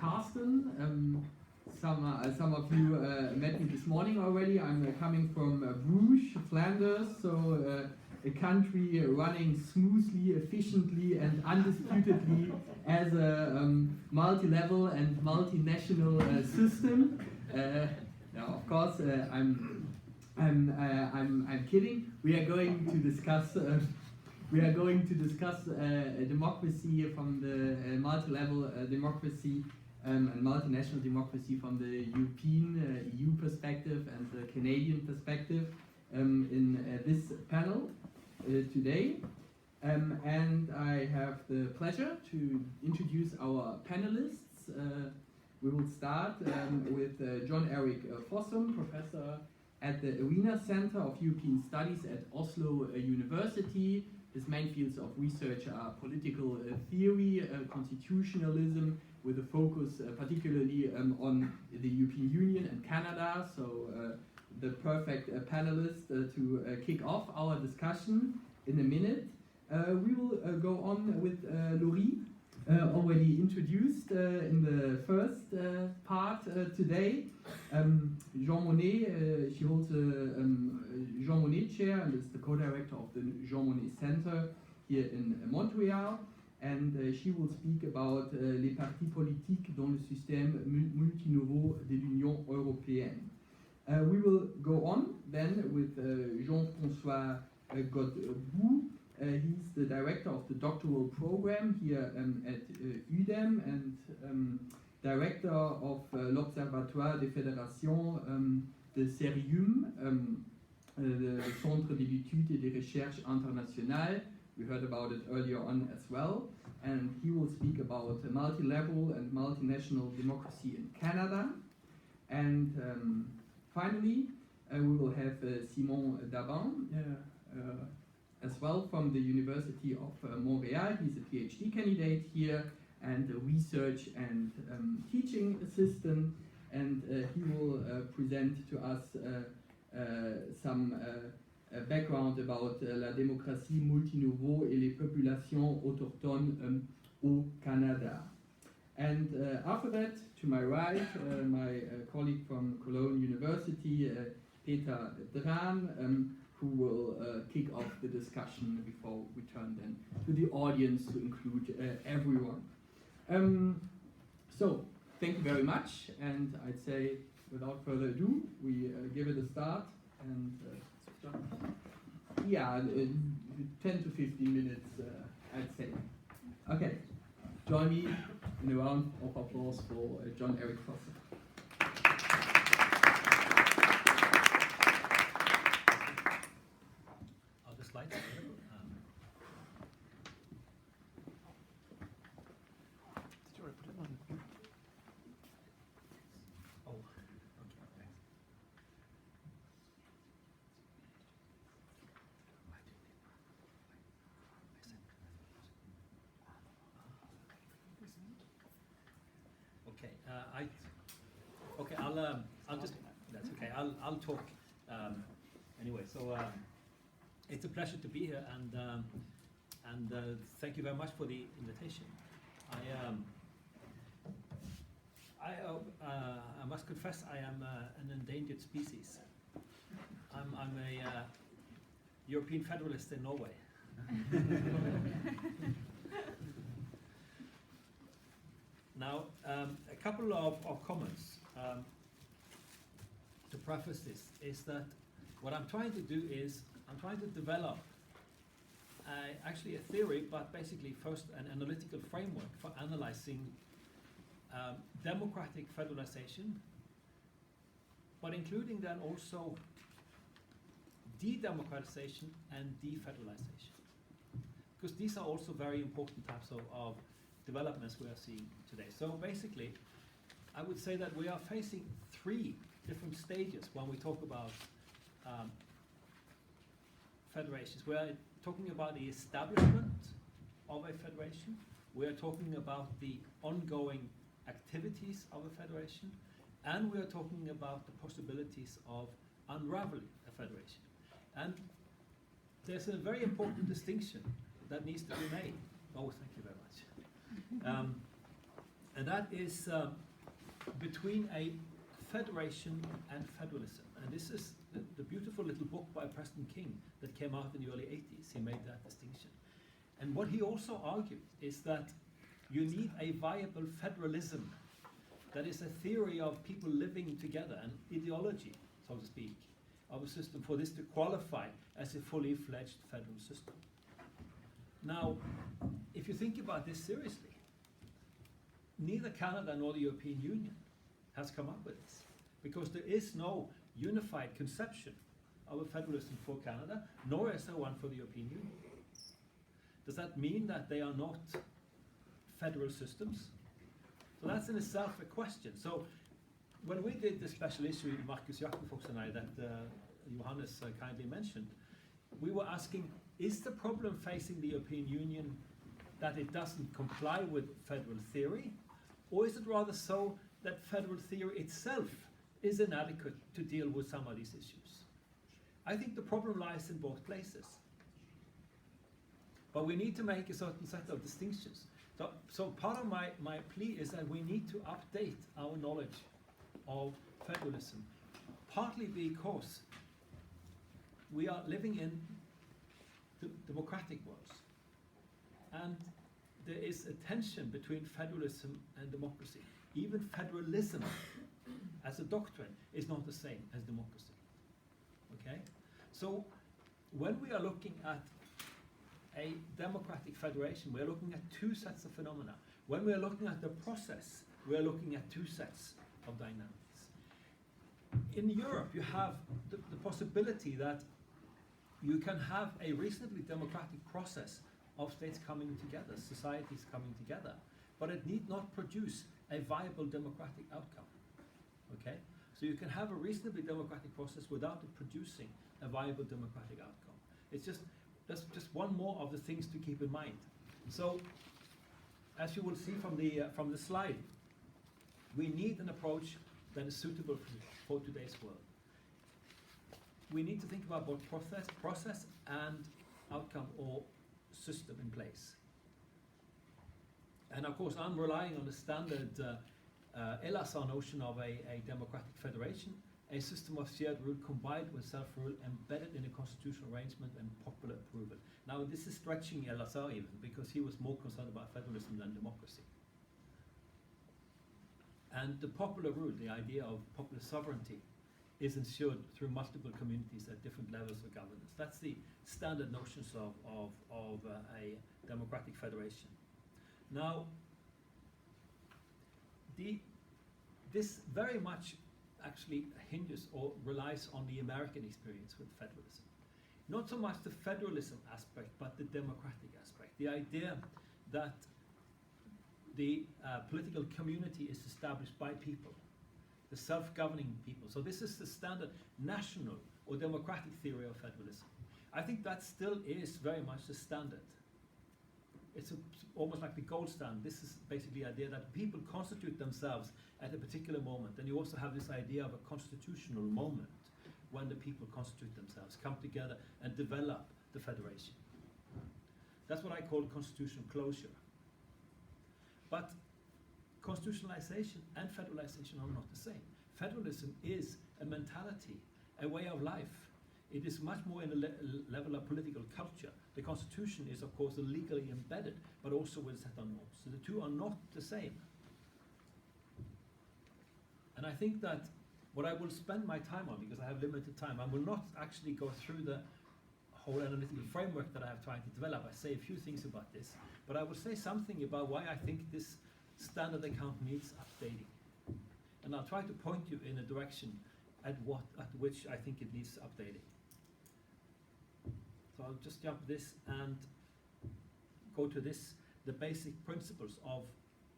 Carsten. Some of you met me this morning already. I'm coming from Bruges, Flanders, so a country running smoothly, efficiently, and undisputedly as a multi-level and multinational system. Now, of course, I'm kidding. We are going to discuss. Democracy from the multi-level democracy and multinational democracy from the European EU perspective and the Canadian perspective in this panel today. And I have the pleasure to introduce our panelists. We will start with Jon-Erik Fossum, professor at the Arena Center of European Studies at Oslo University. His main fields of research are political theory, constitutionalism, with a focus particularly on the European Union and Canada. So the perfect panelist to kick off our discussion in a minute. We will go on with Laurie, already introduced in the first part today. Jean Monnet, she holds a Jean Monnet chair and is the co-director of the Jean Monnet Center here in Montreal. And she will speak about les partis politiques dans le système multi-niveaux de l'Union européenne. We will go on then with Jean-François Godbout. He's the director of the doctoral program here at UDEM and director of l'Observatoire des fédérations de therein, the Centre d'études et de recherche internationales. We heard about it earlier on as well. And he will speak about multi-level and multinational democracy in Canada. And finally, we will have Simon Dabin, as well from the University of Montreal. He's a PhD candidate here and a research and teaching assistant. And he will present to us some background about la démocratie multi-niveaux et les populations autochtones au Canada. And after that, to my right, my colleague from Cologne University, Peter Drahn, who will kick off the discussion before we turn then to the audience to include everyone. So, thank you very much, and I'd say, without further ado, we give it a start, and yeah, 10 to 15 minutes, I'd say. Okay, join me in a round of applause for Jon-Erik Fossum. Are the slides available? Did you already put it on? Oh, okay, thanks. Okay, I'll just, that's okay, I'll talk anyway. So it's a pleasure to be here, and thank you very much for the invitation. I must confess I am an endangered species. I'm a European federalist in Norway. Now, a couple of comments to preface this is that what I'm trying to do is I'm trying to develop actually a theory, but basically first an analytical framework for analyzing democratic federalization, but including then also de-democratization and defederalization, because these are also very important types of developments we are seeing today. So basically, I would say that we are facing three different stages when we talk about federations. We are talking about the establishment of a federation. We are talking about the ongoing activities of a federation. And we are talking about the possibilities of unraveling a federation. And there's a very important distinction that needs to be made. Oh, thank you very much. And that is between a federation and federalism. And this is the beautiful little book by Preston King that came out in the early 80s. He made that distinction. And what he also argued is that you need a viable federalism, that is a theory of people living together, an ideology, so to speak, of a system for this to qualify as a fully fledged federal system. Now, if you think about this seriously, neither Canada nor the European Union has come up with this, because there is no unified conception of a federalism for Canada, nor is there one for the European Union. Does that mean that they are not federal systems? So that's in itself a question. So when we did the special issue, Markus Jakobfox and I, that Johannes kindly mentioned, we were asking, is the problem facing the European Union that it doesn't comply with federal theory? Or is it rather so that federal theory itself is inadequate to deal with some of these issues? I think the problem lies in both places. But we need to make a certain set of distinctions. So part of my plea is that we need to update our knowledge of federalism, partly because we are living in democratic worlds. And there is a tension between federalism and democracy. Even federalism as a doctrine is not the same as democracy. Okay? So when we are looking at a democratic federation, we are looking at two sets of phenomena. When we are looking at the process, we are looking at two sets of dynamics. In Europe, you have the possibility that you can have a reasonably democratic process of states coming together, societies coming together, but it need not produce a viable democratic outcome. Okay? So you can have a reasonably democratic process without it producing a viable democratic outcome. It's just, that's just one more of the things to keep in mind. So, as you will see from the slide, we need an approach that is suitable for today's world. We need to think about both process and outcome or system in place. And of course, I'm relying on the standard LSR notion of a democratic federation, a system of shared rule combined with self-rule embedded in a constitutional arrangement and popular approval. Now, this is stretching LSR even, because he was more concerned about federalism than democracy. And the popular rule, the idea of popular sovereignty, is ensured through multiple communities at different levels of governance. That's the standard notions of a democratic federation. Now, this very much actually hinges or relies on the American experience with federalism. Not so much the federalism aspect, but the democratic aspect. The idea that the political community is established by people, the self-governing people. So this is the standard national or democratic theory of federalism. I think that still is very much the standard. It's almost like the gold standard. This is basically the idea that people constitute themselves at a particular moment. And you also have this idea of a constitutional moment when the people constitute themselves, come together and develop the federation. That's what I call constitutional closure. But constitutionalization and federalization are not the same. Federalism is a mentality, a way of life. It is much more in a level of political culture. The constitution is, of course, legally embedded, but also with set on norms. So the two are not the same. And I think that what I will spend my time on, because I have limited time, I will not actually go through the whole analytical framework that I have tried to develop. I say a few things about this, but I will say something about why I think this standard account needs updating. And I'll try to point you in a direction at which I think it needs updating. So I'll just jump this and go to this, the basic principles of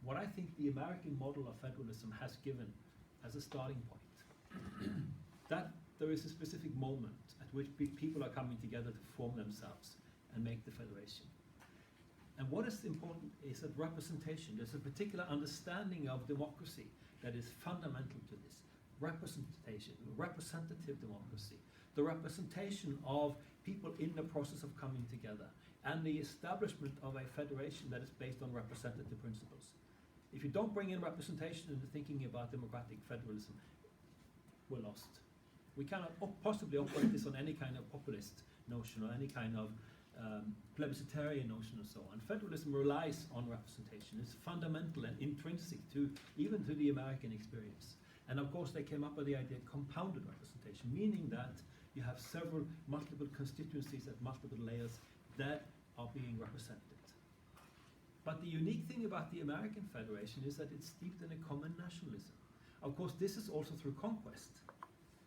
what I think the American model of federalism has given as a starting point. That there is a specific moment at which people are coming together to form themselves and make the federation. And what is important is that representation, there's a particular understanding of democracy that is fundamental to this. Representation, representative democracy, the representation of people in the process of coming together, and the establishment of a federation that is based on representative principles. If you don't bring in representation into thinking about democratic federalism, we're lost. We cannot possibly operate this on any kind of populist notion or any kind of plebiscitarian notion and so on. Federalism relies on representation. It's fundamental and intrinsic to even to the American experience. And of course they came up with the idea of compounded representation, meaning that you have multiple constituencies at multiple layers that are being represented. But the unique thing about the American Federation is that it's steeped in a common nationalism. Of course, this is also through conquest,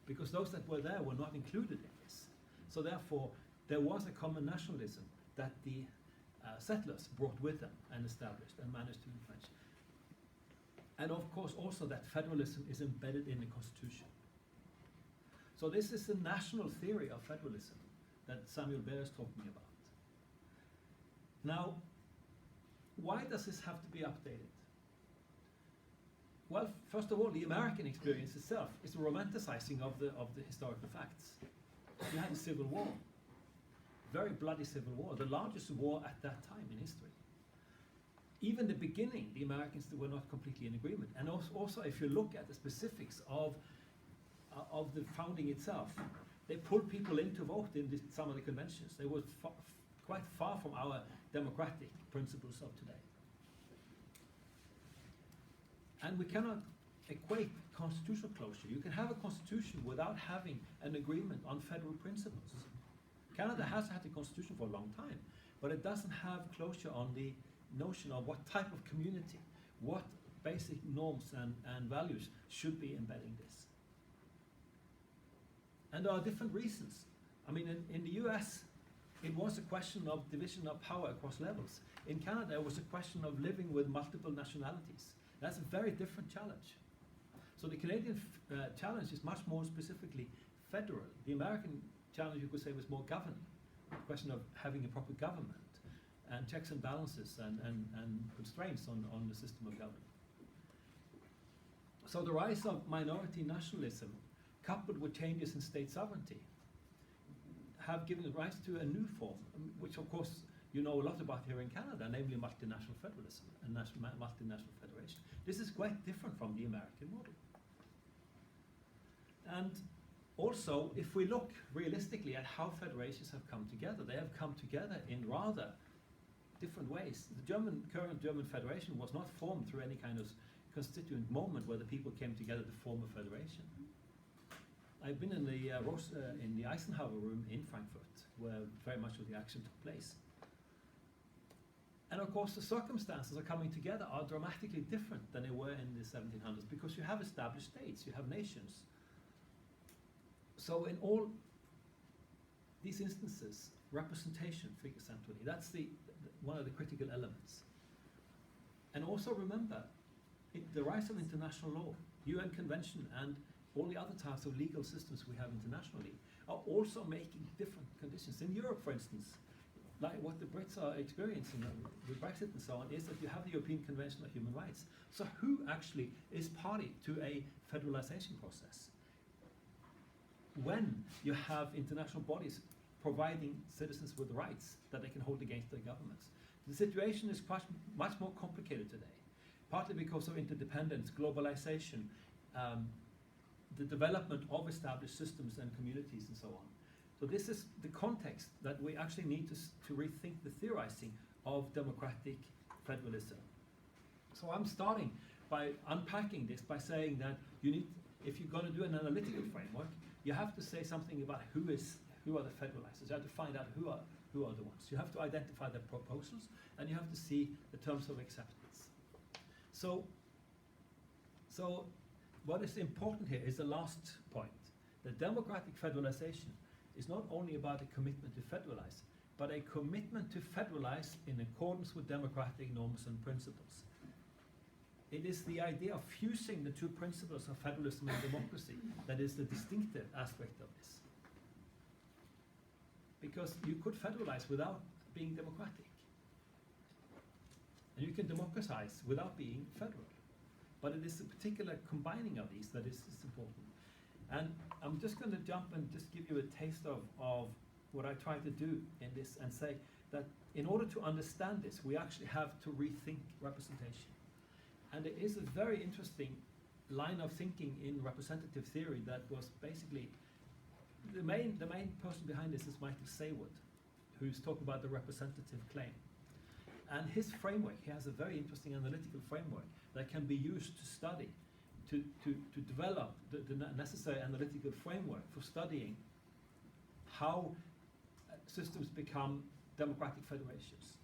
because those that were there were not included in this. So therefore, there was a common nationalism that the settlers brought with them and established and managed to influence. And of course, also that federalism is embedded in the Constitution. So this is the national theory of federalism that Samuel Behr is talking about. Now, why does this have to be updated? Well, first of all, the American experience itself is a romanticizing of the historical facts. You had a civil war, very bloody civil war, the largest war at that time in history. Even the beginning, the Americans were not completely in agreement. And also if you look at the specifics of the founding itself, they pulled people in to vote in some of the conventions. They were quite far from our democratic principles of today. And we cannot equate constitutional closure. You can have a constitution without having an agreement on federal principles. Canada has had a constitution for a long time, but it doesn't have closure on the notion of what type of community, what basic norms and values should be embedding this. And there are different reasons. I mean, in the US, it was a question of division of power across levels. In Canada, it was a question of living with multiple nationalities. That's a very different challenge. So the Canadian challenge is much more specifically federal. The American challenge, you could say, was more governing. The question of having a proper government and checks and balances and constraints on the system of government. So the rise of minority nationalism, coupled with changes in state sovereignty, have given rise to a new form, which of course you know a lot about here in Canada, namely multinational federalism and multinational federation. This is quite different from the American model. And also, if we look realistically at how federations have come together, they have come together in rather different ways. The current German federation was not formed through any kind of constituent moment where the people came together to form a federation. I've been in the Eisenhower room in Frankfurt, where very much of the action took place. And of course, the circumstances are coming together are dramatically different than they were in the 1700s, because you have established states, you have nations. So in all these instances, representation figures centrally. That's one of the critical elements. And also remember, the rise of international law, UN Convention, and all the other types of legal systems we have internationally are also making different conditions. In Europe, for instance, like what the Brits are experiencing with Brexit and so on, is that you have the European Convention of Human Rights. So who actually is party to a federalization process? When you have international bodies providing citizens with rights that they can hold against their governments. The situation is much more complicated today, partly because of interdependence, globalization, the development of established systems and communities and so on. So this is the context that we actually need to rethink the theorizing of democratic federalism. So I'm starting by unpacking this by saying that you need, if you're going to do an analytical framework, you have to say something about who are the federalizers. You have to find out who are the ones. You have to identify the proposals, and you have to see the terms of acceptance. So what is important here is the last point. The democratic federalization is not only about a commitment to federalize, but a commitment to federalize in accordance with democratic norms and principles. It is the idea of fusing the two principles of federalism and democracy that is the distinctive aspect of this. Because you could federalize without being democratic. And you can democratize without being federal. But it is the particular combining of these that is important. And I'm just going to jump and just give you a taste of what I try to do in this and say that in order to understand this, we actually have to rethink representation. And there is a very interesting line of thinking in representative theory that was basically the main person behind this is Michael Sayward, who's talking about the representative claim. And his framework, he has a very interesting analytical framework that can be used to study, to develop the necessary analytical framework for studying how systems become democratic federations,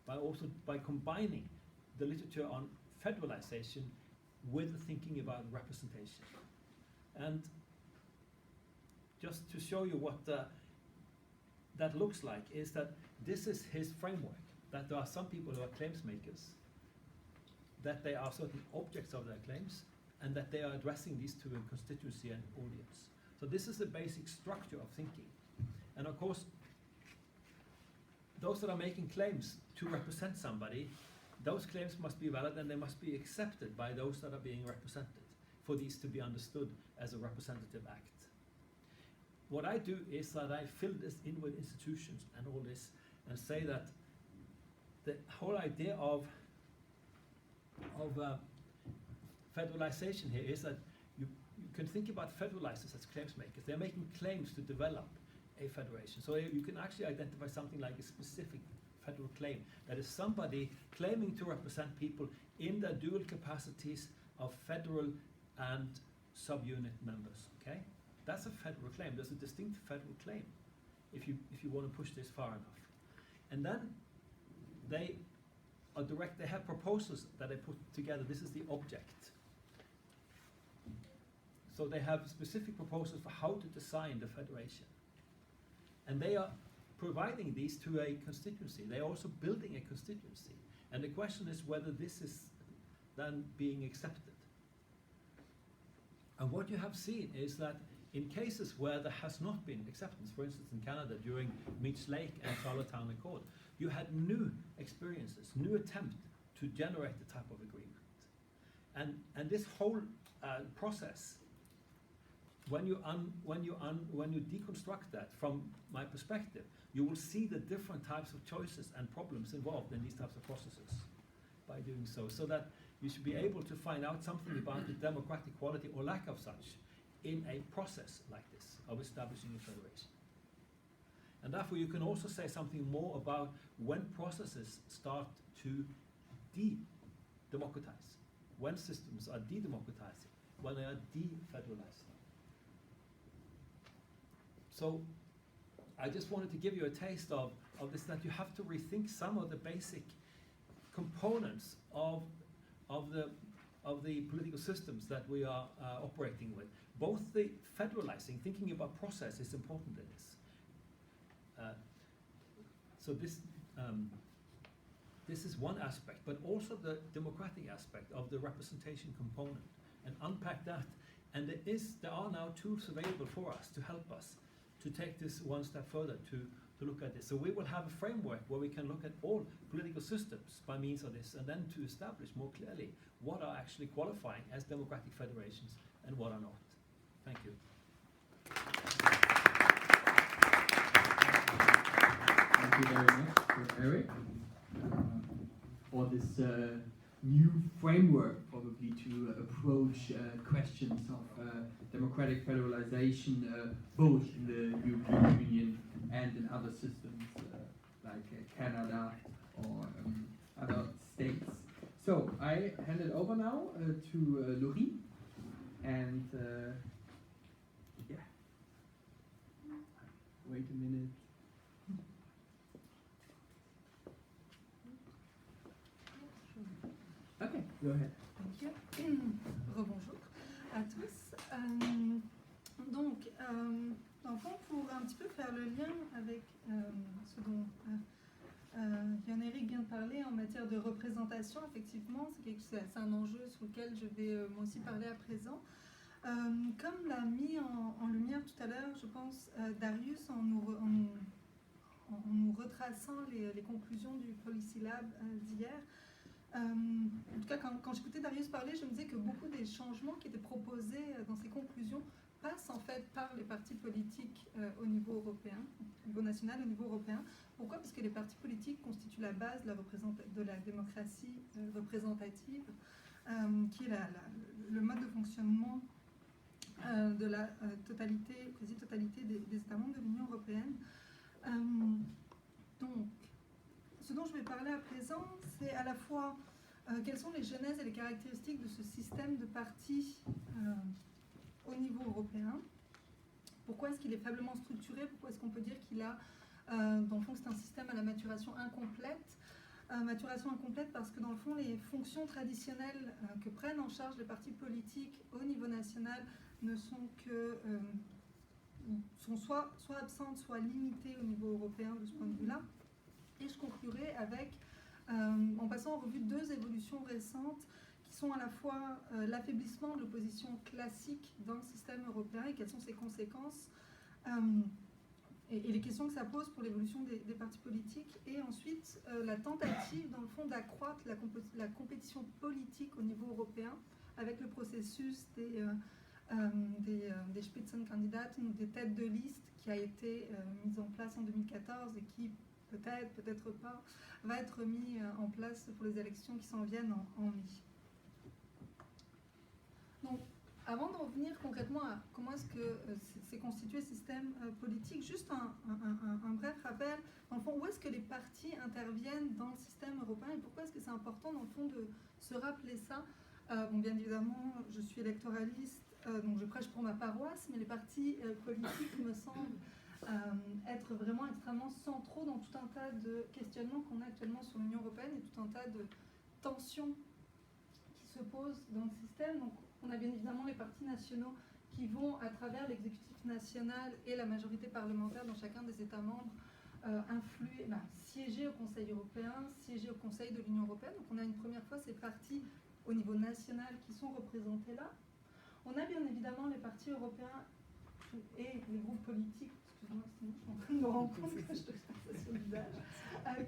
by combining the literature on federalization with thinking about representation. And just to show you what that looks like is that this is his framework, that there are some people who are claims makers, that they are certain objects of their claims, and that they are addressing these to a constituency and audience. So this is the basic structure of thinking. And of course, those that are making claims to represent somebody, those claims must be valid and they must be accepted by those that are being represented for these to be understood as a representative act. What I do is that I fill this in with institutions and all this and say that the whole idea of federalization here is that you can think about federalizers as claims makers. They're making claims to develop a federation. So you can actually identify something like a specific federal claim. That is somebody claiming to represent people in their dual capacities of federal and subunit members. Okay, that's a federal claim. There's a distinct federal claim, if you want to push this far enough. And then they are direct. They have proposals that they put together. This is the object. So they have specific proposals for how to design the federation. And they are providing these to a constituency. They are also building a constituency. And the question is whether this is then being accepted. And what you have seen is that in cases where there has not been acceptance, for instance in Canada during Meech Lake and Charlottetown Accord, you had new experiences, new attempt to generate the type of agreement. And this whole process, when you deconstruct that from my perspective, you will see the different types of choices and problems involved in these types of processes by doing so, so that you should be able to find out something about the democratic quality or lack of such in a process like this of establishing a federation. And therefore you can also say something more about when processes start to de-democratize, when systems are de-democratizing, when they are de-federalizing. So I just wanted to give you a taste of this, that you have to rethink some of the basic components of the political systems that we are operating with. Both the federalizing, thinking about process is important in this. So this is one aspect, but also the democratic aspect of the representation component, and unpack that. And there are now tools available for us to help us to take this one step further, to look at this. So we will have a framework where we can look at all political systems by means of this, and then to establish more clearly what are actually qualifying as democratic federations and what are not. Thank you. Thank you very much for Erik for this new framework, probably to approach questions of democratic federalization, both in the European Union and in other systems like Canada or other states. So I hand it over now to Laurie, and yeah, wait a minute. Okay, go ahead. Thank you. Rebonjour à tous. Donc, dans le fond, pour un petit peu faire le lien avec ce dont Erik vient de parler en matière de représentation, effectivement, c'est un enjeu sur lequel je vais moi aussi parler à présent. Comme l'a mis en lumière tout à l'heure, je pense, Darius, en nous retraçant les conclusions du Policy Lab d'hier. En tout cas, quand j'écoutais Darius parler, je me disais que beaucoup des changements qui étaient proposés dans ces conclusions passent en fait par les partis politiques au niveau européen, au niveau national, au niveau européen. Pourquoi ? Parce que les partis politiques constituent la base de la démocratie représentative qui est le mode de fonctionnement de la quasi-totalité des États membres de l'Union européenne. Donc, ce dont je vais parler à présent, c'est à la fois quelles sont les genèses et les caractéristiques de ce système de partis au niveau européen. Pourquoi est-ce qu'il est faiblement structuré? Pourquoi est-ce qu'on peut dire qu'il a, dans le fond, c'est un système à la maturation incomplète? Maturation incomplète parce que, dans le fond, les fonctions traditionnelles que prennent en charge les partis politiques au niveau national ne sont que... sont soit absentes, soit limitées au niveau européen de ce point de vue-là. Et je conclurai avec, en passant en revue, deux évolutions récentes qui sont à la fois l'affaiblissement de l'opposition classique dans le système européen et quelles sont ses conséquences et les questions que ça pose pour l'évolution des partis politiques, et ensuite la tentative, dans le fond, d'accroître la compétition politique au niveau européen avec le processus des Spitzenkandidaten, ou des têtes de liste, qui a été mise en place en 2014 et qui, peut-être pas, va être mis en place pour les élections qui s'en viennent en mai. Donc, avant de revenir concrètement à comment est-ce que s'est constitué ce système politique, juste un bref rappel, dans le fond, où est-ce que les partis interviennent dans le système européen et pourquoi est-ce que c'est important, dans le fond, de se rappeler ça. Bien évidemment, je suis électoraliste, donc je prêche pour ma paroisse, mais les partis politiques me semblent être vraiment extrêmement centraux dans tout un tas de questionnements qu'on a actuellement sur l'Union européenne et tout un tas de tensions qui se posent dans le système. Donc, on a bien évidemment les partis nationaux qui vont, à travers l'exécutif national et la majorité parlementaire dans chacun des États membres, siéger au Conseil européen, siéger au Conseil de l'Union européenne. Donc on a une première fois ces partis au niveau national qui sont représentés là. On a bien évidemment les partis européens et les groupes politiques, excuse-moi, sinon je suis en train de me rendre compte que je te fais ça sur le visage,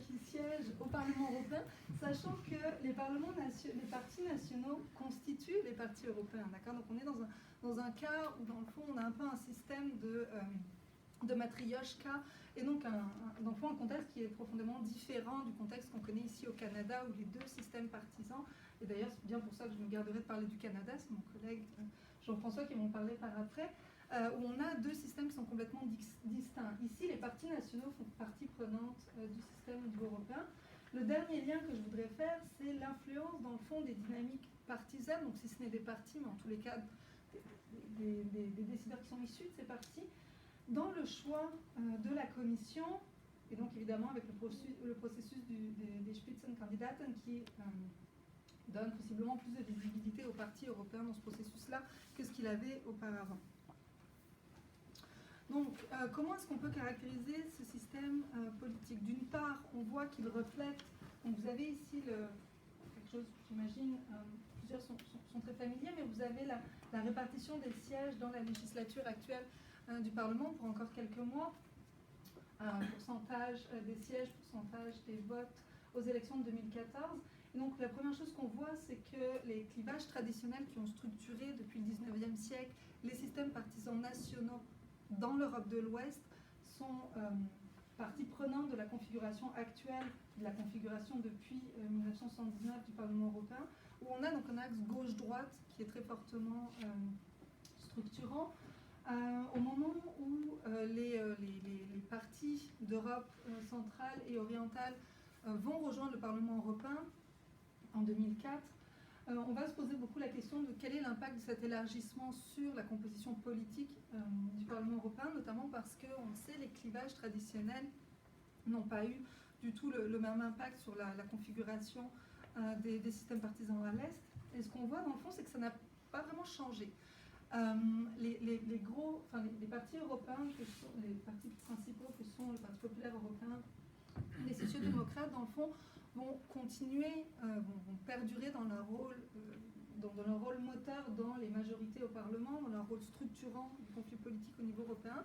qui siègent au Parlement européen, sachant que les partis nationaux constituent les partis européens. D'accord ? Donc on est dans un cas où, dans le fond, on a un peu un système de matrioshka, et donc dans le fond, un contexte qui est profondément différent du contexte qu'on connaît ici au Canada, où les deux systèmes partisans, et d'ailleurs c'est bien pour ça que je me garderai de parler du Canada, c'est mon collègue Jean-François qui m'en parlait par après, où on a deux systèmes qui sont complètement distincts. Ici, les partis nationaux font partie prenante du système au niveau européen. Le dernier lien que je voudrais faire, c'est l'influence, dans le fond, des dynamiques partisanes, donc si ce n'est des partis, mais en tous les cas des décideurs qui sont issus de ces partis, dans le choix de la Commission, et donc évidemment avec le processus des Spitzenkandidaten qui donne possiblement plus de visibilité aux partis européens dans ce processus-là que ce qu'il avait auparavant. Donc, comment est-ce qu'on peut caractériser ce système politique? D'une part, on voit qu'il reflète, donc vous avez ici quelque chose, j'imagine, plusieurs sont très familiers, mais vous avez la répartition des sièges dans la législature actuelle du Parlement pour encore quelques mois, pourcentage des sièges, pourcentage des votes aux élections de 2014. Et donc la première chose qu'on voit, c'est que les clivages traditionnels qui ont structuré depuis le 19e siècle les systèmes partisans nationaux dans l'Europe de l'Ouest sont partie prenante de la configuration actuelle, de la configuration depuis 1979 du Parlement européen, où on a donc un axe gauche-droite qui est très fortement structurant. Au moment où les partis d'Europe centrale et orientale vont rejoindre le Parlement européen en 2004, on va se poser beaucoup la question de quel est l'impact de cet élargissement sur la composition politique du Parlement européen, notamment parce qu'on le sait, les clivages traditionnels n'ont pas eu du tout le même impact sur la configuration des systèmes partisans à l'Est. Et ce qu'on voit dans le fond, c'est que ça n'a pas vraiment changé. Les partis européens, les partis principaux que sont le Parti populaire européen, les sociaux-démocrates, dans le fond, vont continuer, vont perdurer dans leur rôle, dans leur rôle moteur dans les majorités au Parlement, dans leur rôle structurant du conflit politique au niveau européen,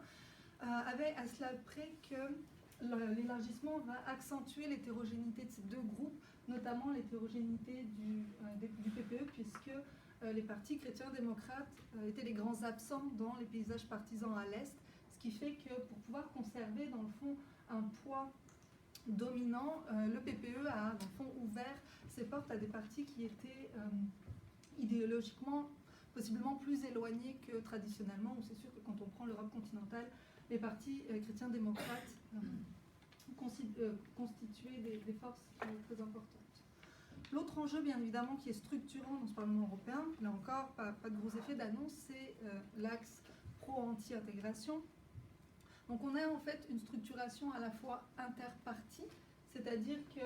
avec à cela près que l'élargissement va accentuer l'hétérogénéité de ces deux groupes, notamment l'hétérogénéité du PPE, puisque les partis chrétiens-démocrates étaient les grands absents dans les paysages partisans à l'Est, ce qui fait que pour pouvoir conserver dans le fond un poids dominant, le PPE a dans le fond ouvert ses portes à des partis qui étaient idéologiquement possiblement plus éloignés que traditionnellement, où c'est sûr que quand on prend l'Europe continentale, les partis chrétiens-démocrates constituaient des forces très importantes. L'autre enjeu, bien évidemment, qui est structurant dans ce Parlement européen, là encore, pas de gros effets d'annonce, c'est l'axe pro-anti-intégration. Donc on a en fait une structuration à la fois interparti, c'est-à-dire que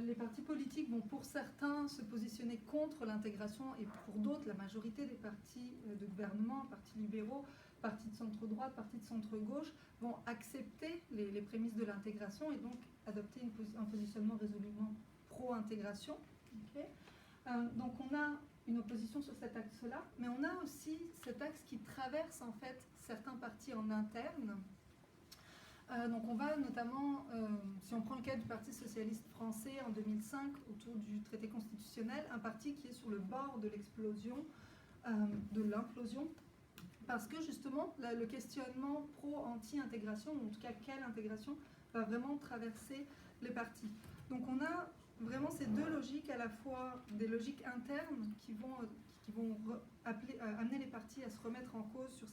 les partis politiques vont pour certains se positionner contre l'intégration et pour d'autres, la majorité des partis de gouvernement, partis libéraux, partis de centre-droite, partis de centre-gauche, vont accepter les prémices de l'intégration et donc adopter un positionnement résolument pro-intégration. Okay. Donc on a une opposition sur cet axe-là, mais on a aussi cet axe qui traverse en fait certains partis en interne. Donc on va notamment, si on prend le cas du Parti socialiste français en 2005, autour du traité constitutionnel, un parti qui est sur le bord de l'explosion, de l'implosion, parce que justement le questionnement pro-anti-intégration, ou en tout cas quelle intégration, va vraiment traverser les partis. Donc on a vraiment ces deux logiques, à la fois des logiques internes qui vont amener les partis à se remettre en cause sur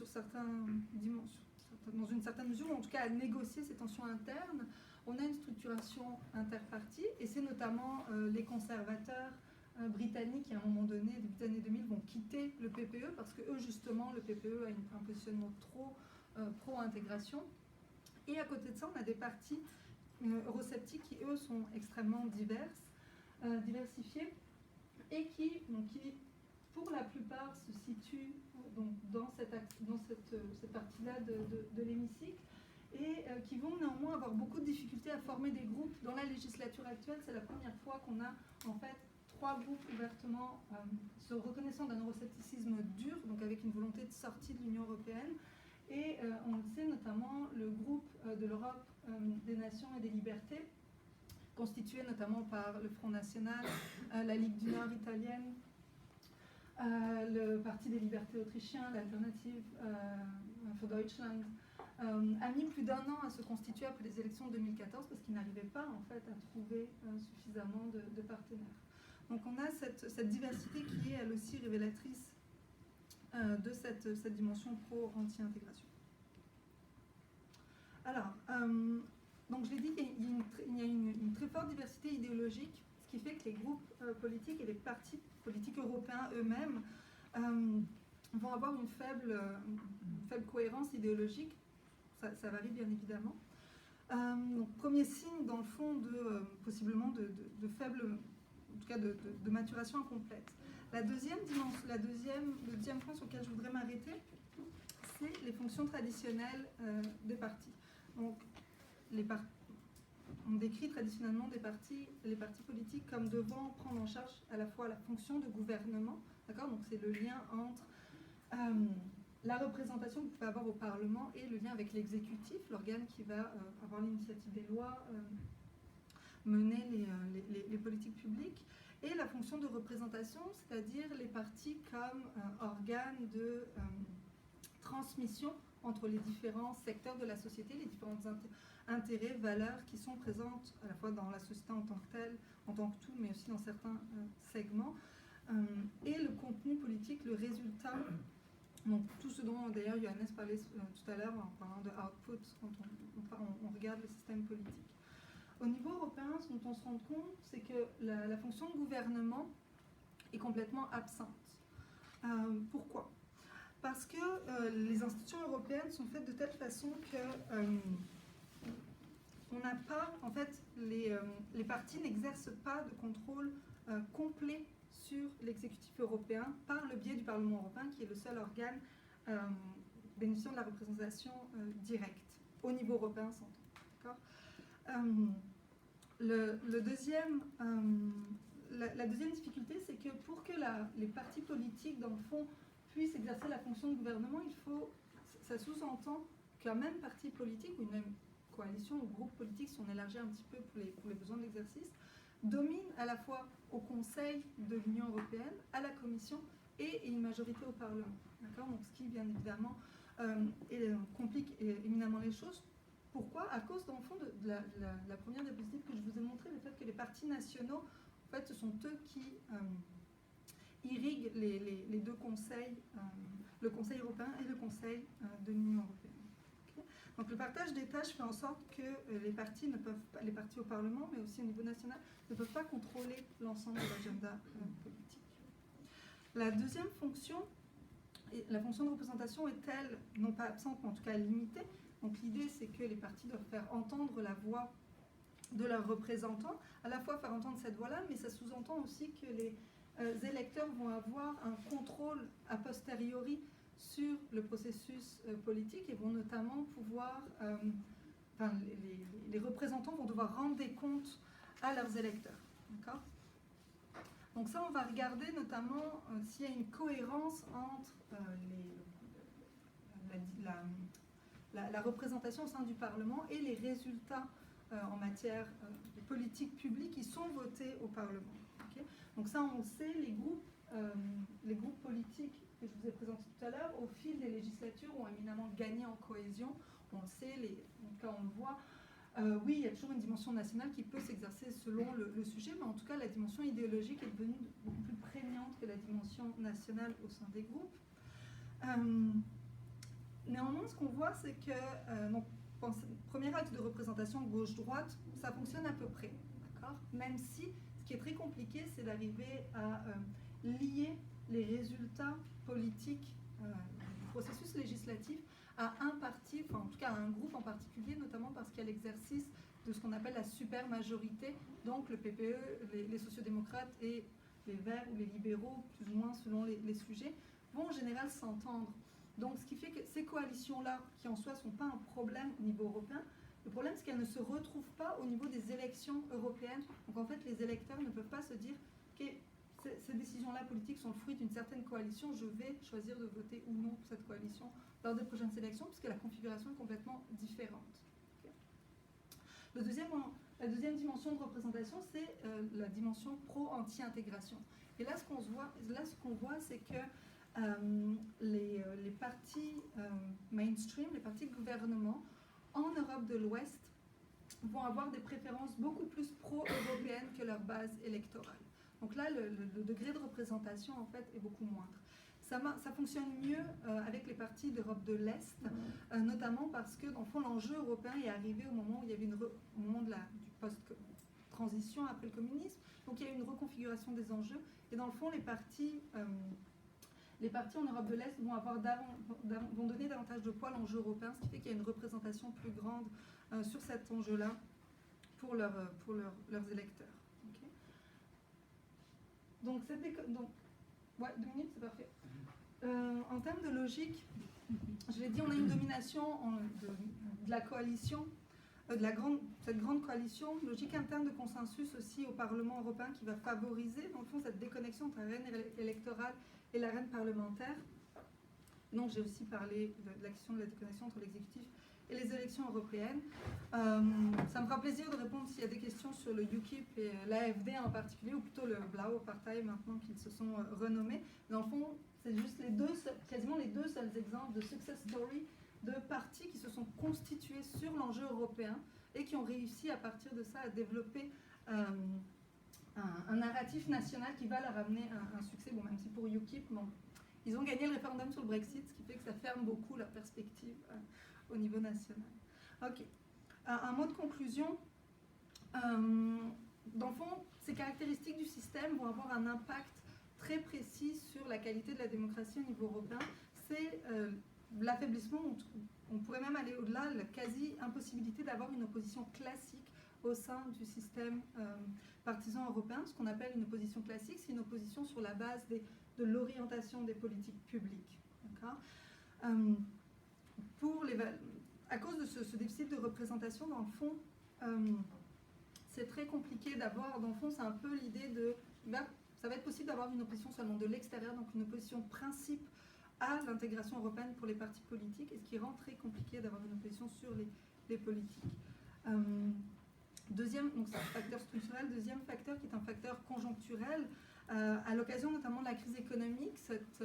certains dimensions, dans une certaine mesure, ou en tout cas à négocier ces tensions internes. On a une structuration interparti, et c'est notamment les conservateurs britanniques qui, à un moment donné, début des années 2000, vont quitter le PPE, parce que eux, justement, le PPE a un positionnement trop pro-intégration. Et à côté de ça, on a des partis eurosceptiques qui, eux, sont extrêmement diversifiés, et qui, pour la plupart, se situent dans cette partie-là de l'hémicycle, et qui vont néanmoins avoir beaucoup de difficultés à former des groupes. Dans la législature actuelle, c'est la première fois qu'on a en fait 3 groupes ouvertement se reconnaissant d'un euroscepticisme dur, donc avec une volonté de sortie de l'Union européenne. Et on le sait notamment, le groupe de l'Europe des nations et des libertés, constitué notamment par le Front National, la Ligue du Nord italienne, le Parti des libertés autrichien, l'Alternative für Deutschland, a mis plus d'1 an à se constituer après les élections de 2014 parce qu'ils n'arrivaient pas en fait à trouver suffisamment de partenaires. Donc on a cette diversité qui est elle aussi révélatrice de cette dimension pro-anti-intégration. Alors, donc je l'ai dit, il y a une très forte diversité idéologique, ce qui fait que les groupes politiques et les partis politiques européens eux-mêmes vont avoir une faible cohérence idéologique. Ça varie bien évidemment. Donc, premier signe, dans le fond, possiblement de faible, en tout cas de maturation incomplète. Le deuxième point sur lequel je voudrais m'arrêter, c'est les fonctions traditionnelles des partis. Donc, on décrit traditionnellement les partis politiques comme devant prendre en charge à la fois la fonction de gouvernement, d'accord ? Donc c'est le lien entre la représentation que vous pouvez avoir au Parlement et le lien avec l'exécutif, l'organe qui va avoir l'initiative des lois, mener les politiques publiques, et la fonction de représentation, c'est-à-dire les partis comme organe de transmission entre les différents secteurs de la société, les différents intérêts, valeurs qui sont présentes à la fois dans la société en tant que telle, en tant que tout, mais aussi dans certains segments, et le contenu politique, le résultat, donc tout ce dont d'ailleurs Johannes parlait tout à l'heure en parlant de output quand on regarde le système politique. Au niveau européen, ce dont on se rend compte, c'est que la fonction de gouvernement est complètement absente. Pourquoi ? Parce que les institutions européennes sont faites de telle façon que on n'a pas, en fait, les partis n'exercent pas de contrôle complet sur l'exécutif européen par le biais du Parlement européen, qui est le seul organe bénéficiant de la représentation directe au niveau européen, s'entend. La deuxième difficulté, c'est que pour que les partis politiques, dans le fond, puissent exercer la fonction de gouvernement, ça sous-entend qu'un même parti politique, ou une même coalition ou groupe politique, si on élargit un petit peu pour les besoins de l'exercice, domine à la fois au Conseil de l'Union européenne, à la Commission et une majorité au Parlement. D'accord ? Donc, ce qui, bien évidemment, complique éminemment les choses. Pourquoi ? À cause, dans le fond, de la première diapositive que je vous ai montrée, le fait que les partis nationaux fait, ce sont eux qui irriguent les deux conseils, le Conseil européen et le Conseil de l'Union européenne. Okay. Donc le partage des tâches fait en sorte que les partis ne peuvent pas, les partis au Parlement, mais aussi au niveau national, ne peuvent pas contrôler l'ensemble de l'agenda politique. La deuxième fonction, la fonction de représentation est-elle non pas absente, mais en tout cas limitée. Donc l'idée, c'est que les partis doivent faire entendre la voix de leurs représentants, à la fois faire entendre cette voix-là, mais ça sous-entend aussi que les électeurs vont avoir un contrôle a posteriori sur le processus politique et vont notamment pouvoir, les représentants vont devoir rendre des comptes à leurs électeurs. D'accord ? Donc ça, on va regarder notamment s'il y a une cohérence entre la représentation au sein du Parlement et les résultats en matière de politique publique qui sont votés au Parlement. Okay. Donc ça, on le sait, les groupes politiques que je vous ai présentés tout à l'heure, au fil des législatures, ont éminemment gagné en cohésion. On le sait, donc là on le voit. Oui, il y a toujours une dimension nationale qui peut s'exercer selon le sujet, mais en tout cas, la dimension idéologique est devenue beaucoup plus prégnante que la dimension nationale au sein des groupes. Néanmoins, ce qu'on voit, c'est que donc, premier acte de représentation gauche-droite, ça fonctionne à peu près, d'accord ? Même si, ce qui est très compliqué, c'est d'arriver à lier les résultats politiques du processus législatif à un parti, enfin en tout cas à un groupe en particulier, notamment parce qu'il y a l'exercice de ce qu'on appelle la supermajorité, donc le PPE, les sociodémocrates et les Verts ou les libéraux, plus ou moins selon les sujets, vont en général s'entendre. Donc ce qui fait que ces coalitions-là, qui en soi ne sont pas un problème au niveau européen, le problème c'est qu'elles ne se retrouvent pas au niveau des élections européennes. Donc en fait les électeurs ne peuvent pas se dire que ces décisions-là politiques sont le fruit d'une certaine coalition, je vais choisir de voter ou non pour cette coalition lors des prochaines élections, puisque la configuration est complètement différente. Okay. La deuxième dimension de représentation, c'est la dimension pro-anti-intégration. Et là, ce qu'on voit, c'est que les partis mainstream, les partis de gouvernement en Europe de l'Ouest vont avoir des préférences beaucoup plus pro-européennes que leur base électorale. Donc là, le degré de représentation, en fait, est beaucoup moindre. Ça fonctionne mieux avec les partis d'Europe de l'Est, notamment parce que, dans le fond, l'enjeu européen est arrivé au moment où il y avait au moment du post-transition après le communisme. Donc il y a eu une reconfiguration des enjeux. Et dans le fond, les partis en Europe de l'Est vont donner davantage de poids à l'enjeu européen, ce qui fait qu'il y a une représentation plus grande sur cet enjeu-là pour leurs électeurs. Okay. Donc, ouais, 2 minutes, c'est parfait. En termes de logique, je l'ai dit, on a une domination de la coalition, cette grande coalition, logique interne de consensus aussi au Parlement européen qui va favoriser, dans le fond, cette déconnexion entre l'arène électorale et l'arène parlementaire. Donc, j'ai aussi parlé de la question de la déconnexion entre l'exécutif et les élections européennes. Ça me fera plaisir de répondre s'il y a des questions sur le UKIP et l'AFD en particulier, ou plutôt le Blaue Partei maintenant qu'ils se sont renommés. Dans le fond, c'est juste quasiment les deux seuls exemples de success story de partis qui se sont constitués sur l'enjeu européen et qui ont réussi à partir de ça à développer un narratif national qui va leur amener un succès. Bon, même si pour UKIP, bon, ils ont gagné le référendum sur le Brexit, ce qui fait que ça ferme beaucoup leur perspective au niveau national. Ok. Un mot de conclusion. Dans le fond, ces caractéristiques du système vont avoir un impact très précis sur la qualité de la démocratie au niveau européen. C'est l'affaiblissement, on pourrait même aller au-delà, la quasi-impossibilité d'avoir une opposition classique au sein du système partisan européen. Ce qu'on appelle une opposition classique, c'est une opposition sur la base de l'orientation des politiques publiques. D'accord ? À cause de ce déficit de représentation, dans le fond, c'est très compliqué d'avoir, dans le fond, c'est un peu l'idée ça va être possible d'avoir une opposition seulement de l'extérieur, donc une opposition de principe à l'intégration européenne pour les partis politiques, et ce qui rend très compliqué d'avoir une opposition sur les politiques. Deuxième, donc c'est un facteur structurel. Deuxième facteur qui est un facteur conjoncturel, à l'occasion notamment de la crise économique, cette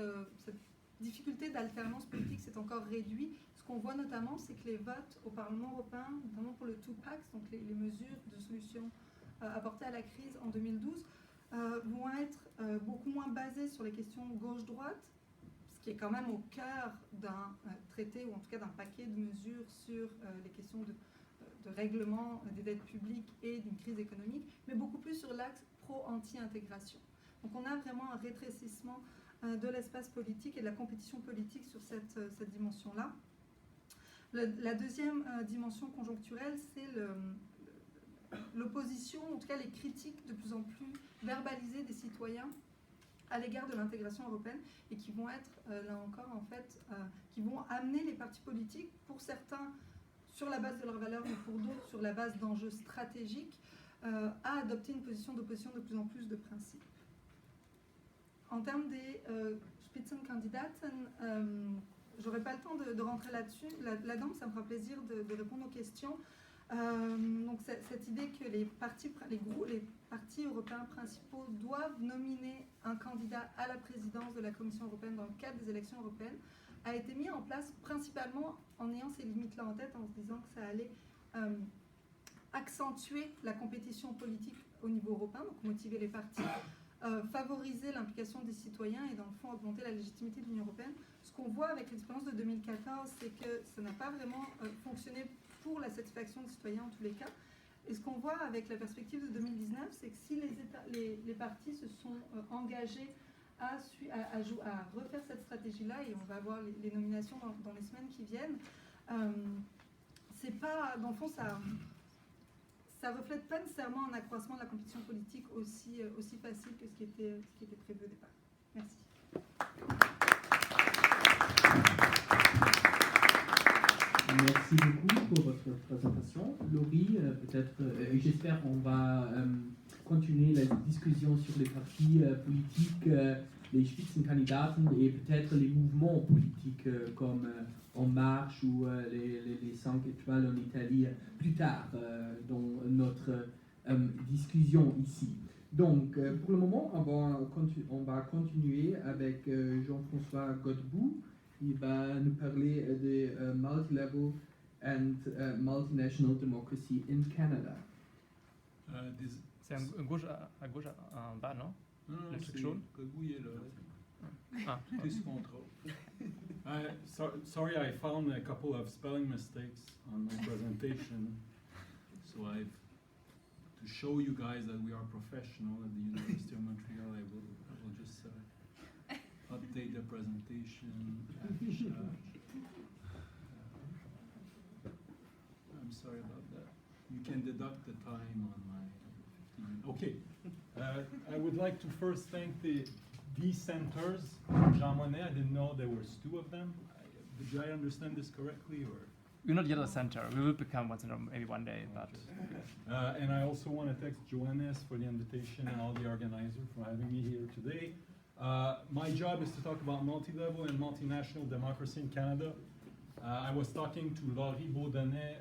difficulté d'alternance politique s'est encore réduite. Ce qu'on voit notamment, c'est que les votes au Parlement européen, notamment pour le two-pack, donc les mesures de solution apportées à la crise en 2012, vont être beaucoup moins basées sur les questions gauche-droite, ce qui est quand même au cœur d'un traité, ou en tout cas d'un paquet de mesures sur les questions de règlement des dettes publiques et d'une crise économique, mais beaucoup plus sur l'axe pro-anti-intégration. Donc on a vraiment un rétrécissement de l'espace politique et de la compétition politique sur cette dimension-là. La deuxième dimension conjoncturelle, c'est l'opposition, en tout cas les critiques de plus en plus verbalisées des citoyens à l'égard de l'intégration européenne, et qui vont être, là encore, en fait, qui vont amener les partis politiques, pour certains sur la base de leurs valeurs, mais pour d'autres sur la base d'enjeux stratégiques, à adopter une position d'opposition de plus en plus de principes. En termes des Spitzenkandidaten, j'aurai pas le temps de rentrer là-dedans, ça me fera plaisir de répondre aux questions. Donc cette idée que les partis européens principaux doivent nominer un candidat à la présidence de la Commission européenne dans le cadre des élections européennes a été mis en place principalement en ayant ces limites-là en tête, en se disant que ça allait accentuer la compétition politique au niveau européen, donc motiver les partis, favoriser l'implication des citoyens et dans le fond augmenter la légitimité de l'Union européenne. Ce qu'on voit avec l'expérience de 2014, c'est que ça n'a pas vraiment fonctionné pour la satisfaction des citoyens en tous les cas. Et ce qu'on voit avec la perspective de 2019, c'est que si les partis se sont engagés à refaire cette stratégie-là, et on va voir les nominations dans les semaines qui viennent, c'est pas, dans le fond, ça reflète pas nécessairement un accroissement de la compétition politique aussi facile que ce qui était prévu au départ. Merci. Merci beaucoup pour votre présentation. Laurie, peut-être, j'espère qu'on va continuer la discussion sur les partis politiques, les Spitzenkandidaten et peut-être les mouvements politiques comme En Marche ou les 5 étoiles en Italie plus tard dans notre discussion ici. Donc, pour le moment, on va continuer avec Jean-François Godbout, qui va nous parler de multi-level and multinational democracy in Canada. C'est à gauche en bas, non? Le truc jaune. Godbout est là. Ah. Plus contrôle. Sorry, I found a couple of spelling mistakes on my presentation, so to show you guys that we are professional at the University of Montreal, I will just update the presentation. I'm sorry about that. You can deduct the time on my 15 minutes. Okay. I would like to first thank these centers. Jean Monnet, I didn't know there was 2 of them. Did I understand this correctly, or? We're not yet a center. We will become one center maybe one day. But and I also want to thank Johannes for the invitation and all the organizers for having me here today. My job is to talk about multi-level and multinational democracy in Canada. I was talking to Laurie Beaudonnet,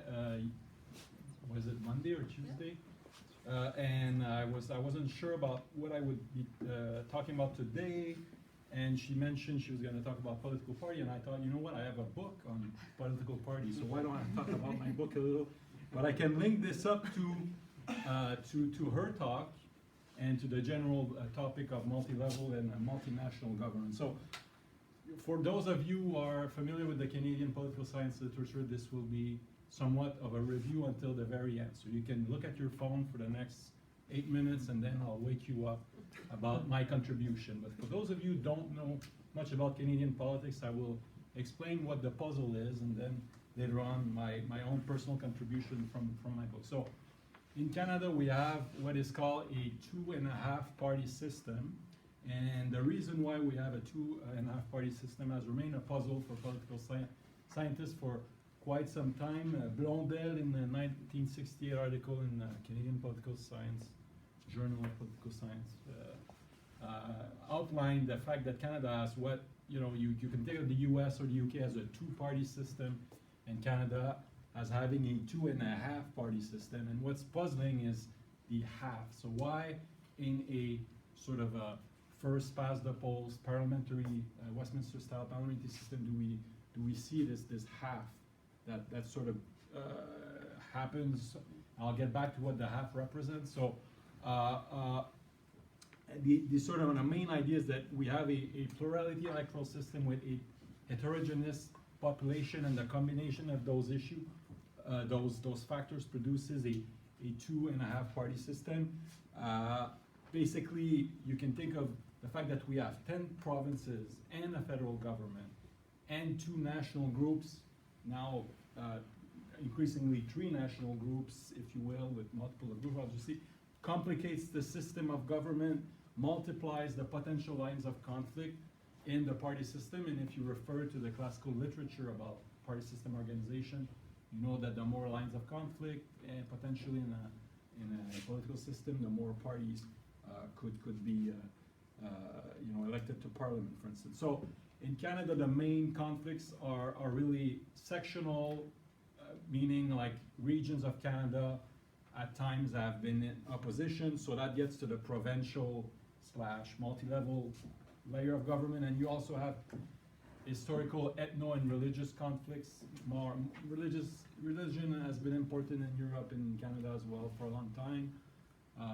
was it Monday or Tuesday? And I wasn't sure about what I would be talking about today, and she mentioned she was going to talk about political party, and I thought, you know what, I have a book on political parties, so why don't I talk about my book a little? But I can link this up to her talk and to the general topic of multi-level and multinational governance. So for those of you who are familiar with the Canadian political science literature, this will be somewhat of a review until the very end. So you can look at your phone for the next 8 minutes and then I'll wake you up about my contribution. But for those of you who don't know much about Canadian politics, I will explain what the puzzle is and then later on my own personal contribution from my book. So in Canada we have what is called a 2.5 party system, and the reason why we have a 2.5 party system has remained a puzzle for political scientists for quite some time. Blondel in the 1968 article in Canadian Political Science, Journal of Political Science, outlined the fact that Canada has what, you can think of the US or the UK as a 2-party system, and Canada as having a 2.5 party system. And what's puzzling is the half. So why in a sort of a first past the polls parliamentary Westminster style parliamentary system do we see this half that sort of happens? I'll get back to what the half represents. So the sort of the main idea is that we have a plurality electoral system with a heterogeneous population, and the combination of those those factors produces a 2.5 party system. Basically, you can think of the fact that we have 10 provinces and a federal government and 2 national groups, now increasingly 3 national groups, if you will, with multiple groups, obviously, complicates the system of government, multiplies the potential lines of conflict in the party system. And if you refer to the classical literature about party system organization, you know that the more lines of conflict and potentially in a political system, the more parties could be elected to parliament, for instance. So in Canada, the main conflicts are really sectional, meaning like regions of Canada at times have been in opposition, so that gets to the provincial / multi-level layer of government. And you also have historical ethno and religious conflicts. More religion has been important in Europe and in Canada as well for a long time.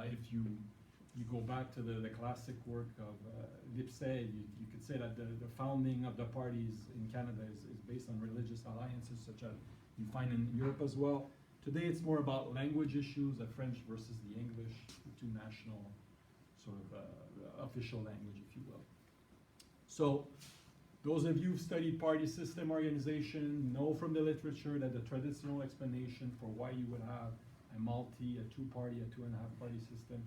If you go back to the classic work of Lipset, you could say that the founding of the parties in Canada is based on religious alliances, such as you find in Europe as well. Today it's more about language issues, the French versus the English, the 2 national sort of official language, if you will. So those of you who've studied party system organization know from the literature that the traditional explanation for why you would have a 2-party, a 2.5 party system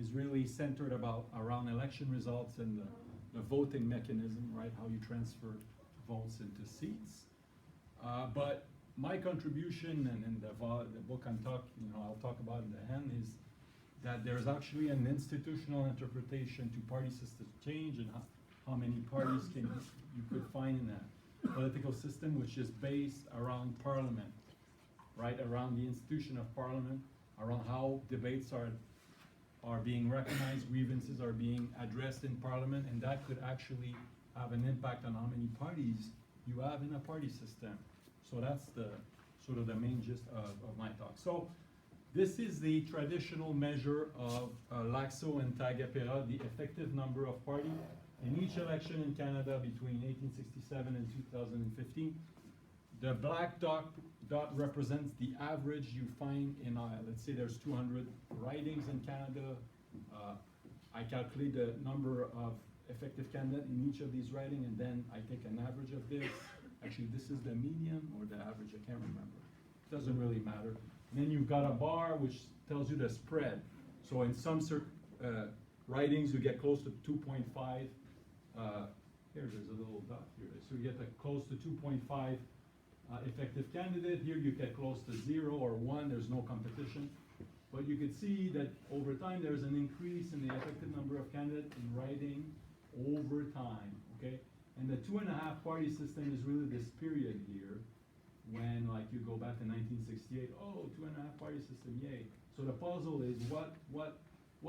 is really centered around election results and the voting mechanism, right? How you transfer votes into seats. But my contribution and the book I'll talk about in the end is that there's actually an institutional interpretation to party system change and how many parties you could find in a political system which is based around parliament, right? Around the institution of parliament, around how debates are being recognized, grievances are being addressed in parliament, and that could actually have an impact on how many parties you have in a party system. So that's the sort of the main gist of my talk. So this is the traditional measure of Laxo and Tagapera, the effective number of parties in each election in Canada between 1867 and 2015. The black dot represents the average you find in, let's say there's 200 ridings in Canada. I calculate the number of effective candidates in each of these ridings, and then I take an average of this. Actually, this is the median or the average, I can't remember. It doesn't really matter. And then you've got a bar which tells you the spread. So in some ridings, you get close to 2.5. There's a little dot here. So you get close to 2.5 effective candidate. Here you get close to 0 or 1. There's no competition. But you can see that over time there's an increase in the effective number of candidates in riding over time. Okay. And the 2.5 party system is really this period here when, like, you go back to 1968, 2.5 party system, yay. So the puzzle is what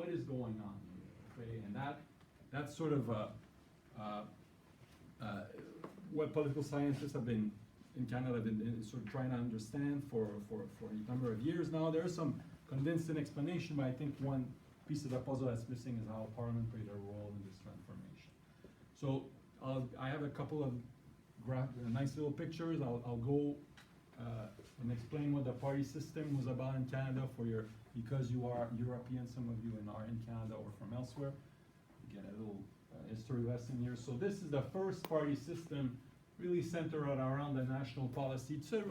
is going on here, okay? And that's sort of what political scientists have been in Canada have been sort of trying to understand for a number of years now. There's some convincing explanation, but I think one piece of the puzzle that's missing is how Parliament played a role in this transformation. So I have a couple of nice little pictures. I'll go and explain what the party system was about in Canada because you are European, some of you are in Canada or from elsewhere. You get a little history lesson here. So this is the first party system, really centered around the national policy. It's a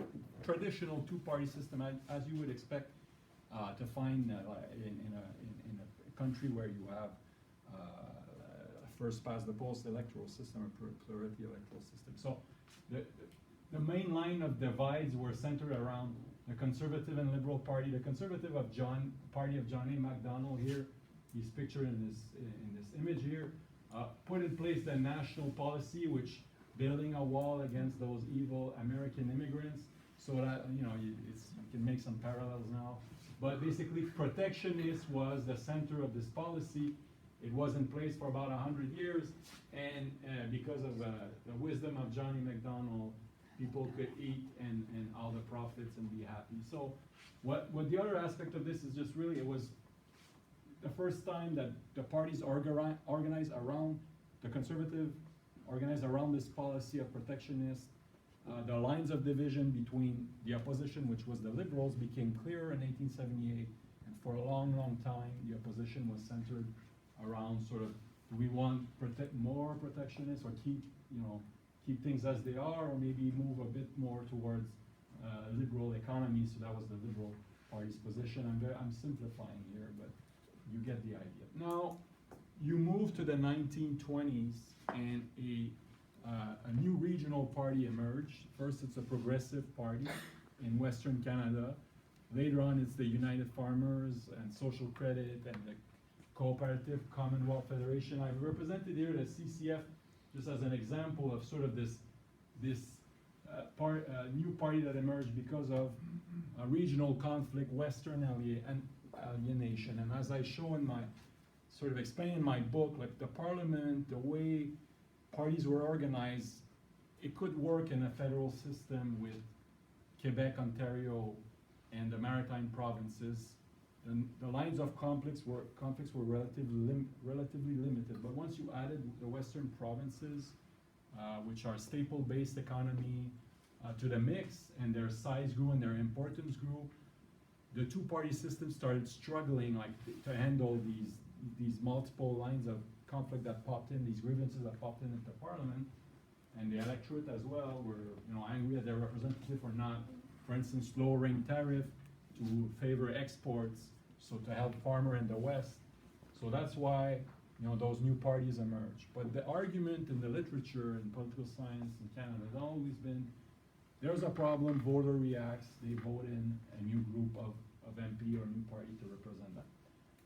traditional 2-party system, as you would expect to find in a country where you have first past the post electoral system or plurality electoral system. So the main line of divides were centered around the Conservative and Liberal Party. The Conservative Party of John A. Macdonald here, he's pictured in this image here, put in place the national policy, which building a wall against those evil American immigrants, so that you can make some parallels now. But basically, protectionist was the center of this policy. It was in place for about 100 years, and because of the wisdom of Johnny MacDonald, people could eat and all the profits and be happy. So what the other aspect of this is just really, it was the first time that the parties organized around the conservative, organized around this policy of protectionist. The lines of division between the opposition, which was the liberals, became clearer in 1878, and for a long, long time, the opposition was centered around sort of, do we want more protectionists, or keep things as they are, or maybe move a bit more towards liberal economy? So that was the Liberal Party's position. I'm simplifying here, but you get the idea. Now, you move to the 1920s, and a new regional party emerged. First, it's a progressive party in Western Canada. Later on, it's the United Farmers and Social Credit and the Cooperative Commonwealth Federation. I've represented here the CCF just as an example of sort of this new party that emerged because of a regional conflict, Western alienation. And as I show in my, sort of explain in my book, like the parliament, the way parties were organized, it could work in a federal system with Quebec, Ontario, and the maritime provinces. And the lines of conflicts were relatively limited. But once you added the Western provinces, which are staple-based economy, to the mix, and their size grew and their importance grew, the two-party system started struggling to handle these multiple lines of conflict that popped in, these grievances that popped in into Parliament, and the electorate as well were angry at their representative for not, for instance, lowering tariff to favor exports, so to help farmer in the West. So that's why those new parties emerged. But the argument in the literature and political science in Canada has always been, there's a problem, voter reacts, they vote in a new group of MP or new party to represent them.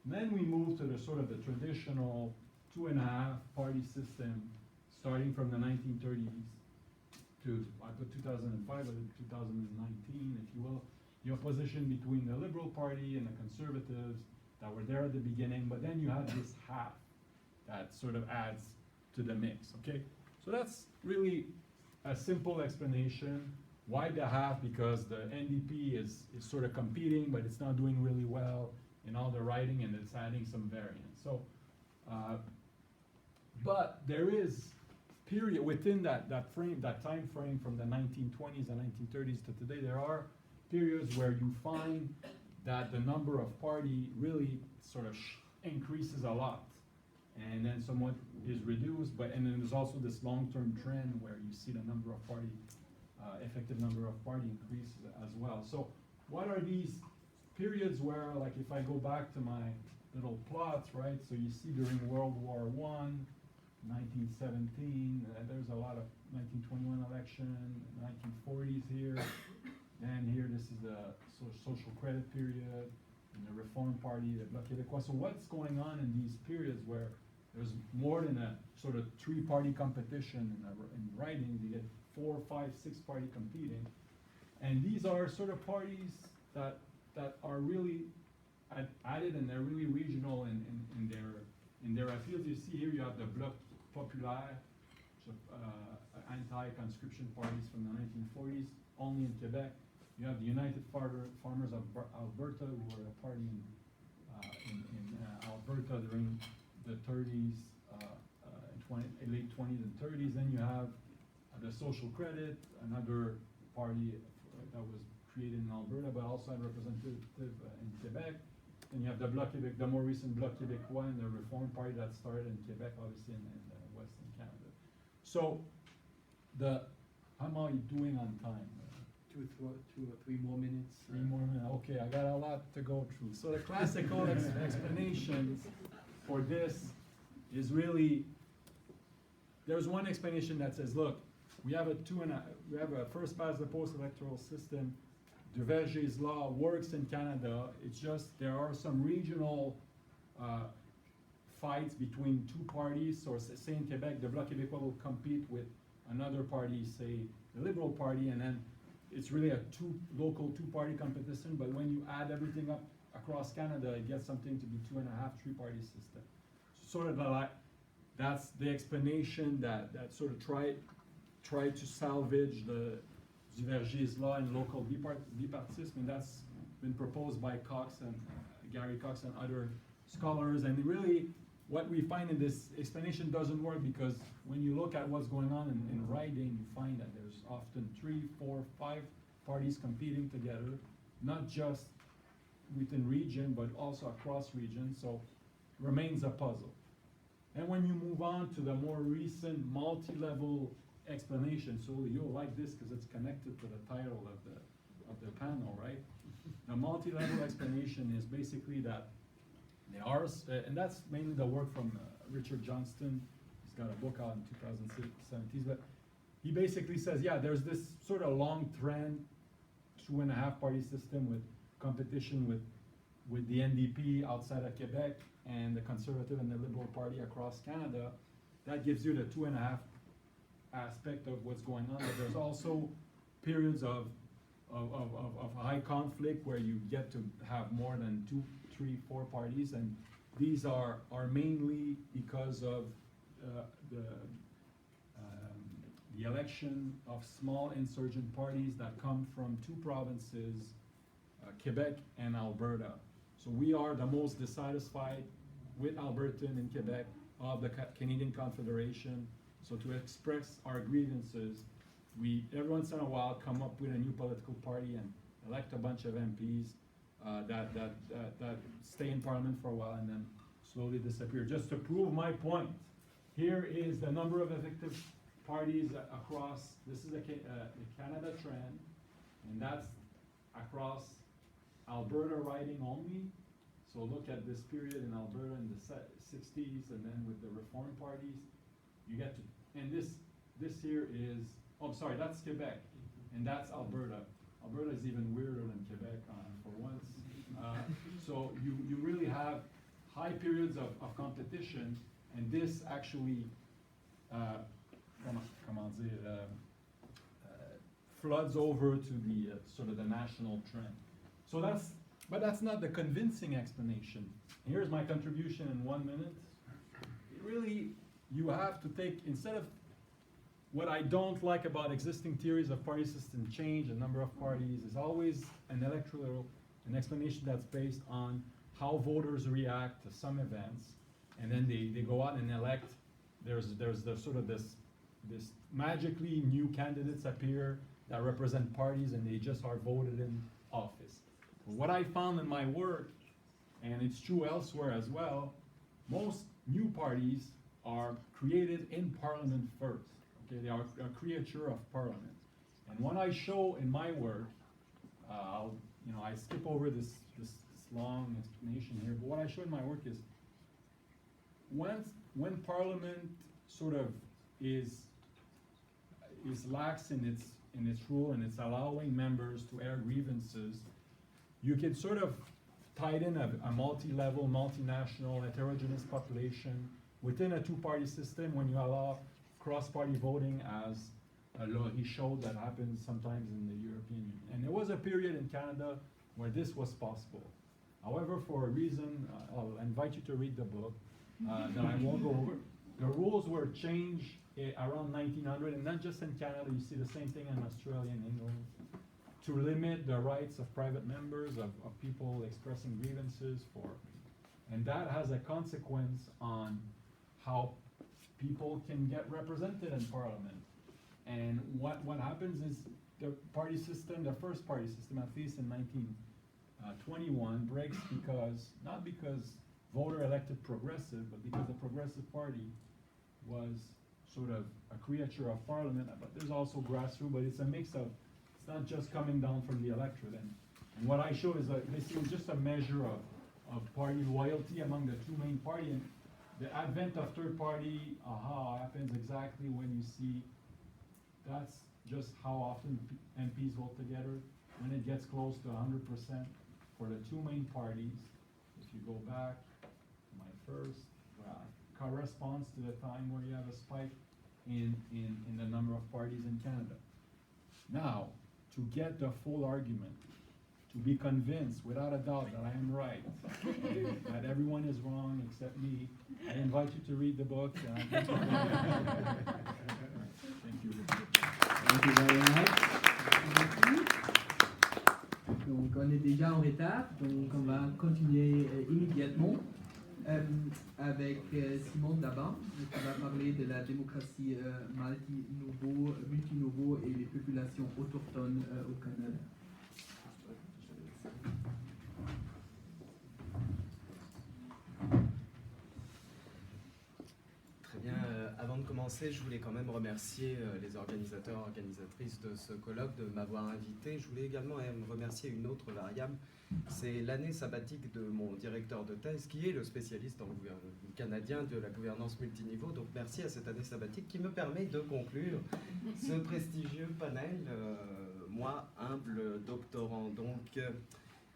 And then we move to the sort of the traditional 2.5 party system, starting from the 1930s to, I put 2005, but 2019, if you will, the opposition between the Liberal Party and the Conservatives that were there at the beginning, but then you had this half that sort of adds to the mix, okay? So that's really a simple explanation. Why the half? Because the NDP is sort of competing, but it's not doing really well in all the writing, and it's adding some variance. So, but there is period within that time frame from the 1920s and 1930s to today, there are periods where you find that the number of party really sort of increases a lot, and then somewhat is reduced, and then there's also this long-term trend where you see the number of party, effective number of party increase as well. So what are these periods where, like if I go back to my little plots, right, so you see during World War I, 1917, there's a lot of 1921 election, 1940s here, and here this is the social credit period, and the Reform Party, the Bloc Québécois. So what's going on in these periods where there's more than a sort of 3-party competition in writing? You get 4, 5, 6 party competing, and these are sort of parties that are really added, and they're really regional in their appeals. You see here you have the Bloc Populaire, anti-conscription parties from the 1940s, only in Quebec. You have the United Farmers of Alberta, who were a party in Alberta during the 30s, late 20s and 30s. Then you have the Social Credit, another party that was created in Alberta, but also had representative in Quebec. Then you have the Bloc Québec, the more recent Bloc Québécois, and the Reform Party that started in Quebec, obviously in Western Canada. So, how am I doing on time? 2 or 3 more minutes. 3 more minutes. Okay, I got a lot to go through. So the classical explanations for this is really, there's one explanation that says, look, we have a first past the post electoral system. Duverger's law works in Canada. It's just there are some regional fights between 2 parties. So say in Quebec, the Bloc Québécois will compete with another party, say the Liberal Party, and then it's really a local 2-party competition. But when you add everything up across Canada, it gets something to be 2.5, 3-party system. So sort of that's the explanation that sort of try to salvage the Duverger's law in local bipartisanship, and that's been proposed by Cox and Gary Cox and other scholars, and really what we find in this explanation doesn't work, because when you look at what's going on in writing, you find that there's often 3, 4, 5 parties competing together, not just within region, but also across regions, so remains a puzzle. And when you move on to the more recent multi-level explanation, so you'll like this because it's connected to the title of the panel, right? The multi-level explanation is basically that there are, and that's mainly the work from Richard Johnston. He's got a book out in 2017, but he basically says, yeah, there's this sort of long trend, 2.5 party system with competition with the NDP outside of Quebec and the Conservative and the Liberal Party across Canada. That gives you the 2.5 aspect of what's going on. But there's also periods of high conflict where you get to have more than 2, 3, 4 parties, and these are mainly because of the election of small insurgent parties that come from 2 provinces, Quebec and Alberta. So we are the most dissatisfied with Albertan in Quebec of the Canadian Confederation. So to express our grievances, we every once in a while come up with a new political party and elect a bunch of MPs that stay in Parliament for a while and then slowly disappear. Just to prove my point, here is the number of effective parties across. This is the Canada trend, and that's across Alberta riding only. So look at this period in Alberta in the 60s, and then with the Reform parties, you get to, and this here is, oh, sorry, that's Quebec, and that's Alberta. Alberta is even weirder than Quebec for once. So you really have high periods of competition, and this actually, floods over to the sort of the national trend. So but that's not the convincing explanation. Here's my contribution in 1 minute. Really, you have to take, instead of what I don't like about existing theories of party system change, a number of parties, is always an explanation that's based on how voters react to some events, and then they go out and elect. There's sort of this magically new candidates appear that represent parties, and they just are voted in office. But what I found in my work, and it's true elsewhere as well, most new parties are created in Parliament first. Okay, they are a creature of Parliament. And what I show in my work, I skip over this long explanation here, but what I show in my work is when Parliament sort of is lax in its rule, and it's allowing members to air grievances, you can sort of tie in a multi-level, multinational, heterogeneous population within a 2-party system when you allow cross-party voting, as Laurie showed that happens sometimes in the European Union. And there was a period in Canada where this was possible. However, for a reason, I'll invite you to read the book that I won't go over. The rules were changed around 1900, and not just in Canada, you see the same thing in Australia and England, to limit the rights of private members, of people expressing grievances and that has a consequence on how people can get represented in Parliament. And what happens is the party system, the first party system, at least in 1921, breaks not because voter elected progressive, but because the Progressive Party was sort of a creature of Parliament, but there's also grassroots, but it's a mix of, it's not just coming down from the electorate. And what I show is basically just a measure of party loyalty among the 2 main parties. And the advent of third party happens exactly when you see that's just how often MPs vote together. When it gets close to 100% for the 2 main parties, if you go back to my first, corresponds to the time where you have a spike in the number of parties in Canada. Now, to get the full argument, to be convinced without a doubt that I am right, that everyone is wrong except me, I invite you to read the book. Thank you. Thank you very much. Donc on est déjà en retard, donc on va continuer immédiatement. avec Simon Dabin, qui va parler de la démocratie multi-niveaux et les populations autochtones au Canada. Très bien. Avant de commencer, je voulais quand même remercier les organisateurs et organisatrices de ce colloque de m'avoir invité. Je voulais également remercier une autre variable. C'est l'année sabbatique de mon directeur de thèse, qui est le spécialiste canadien de la gouvernance multiniveau. Donc merci à cette année sabbatique qui me permet de conclure ce prestigieux panel, moi, humble doctorant. Donc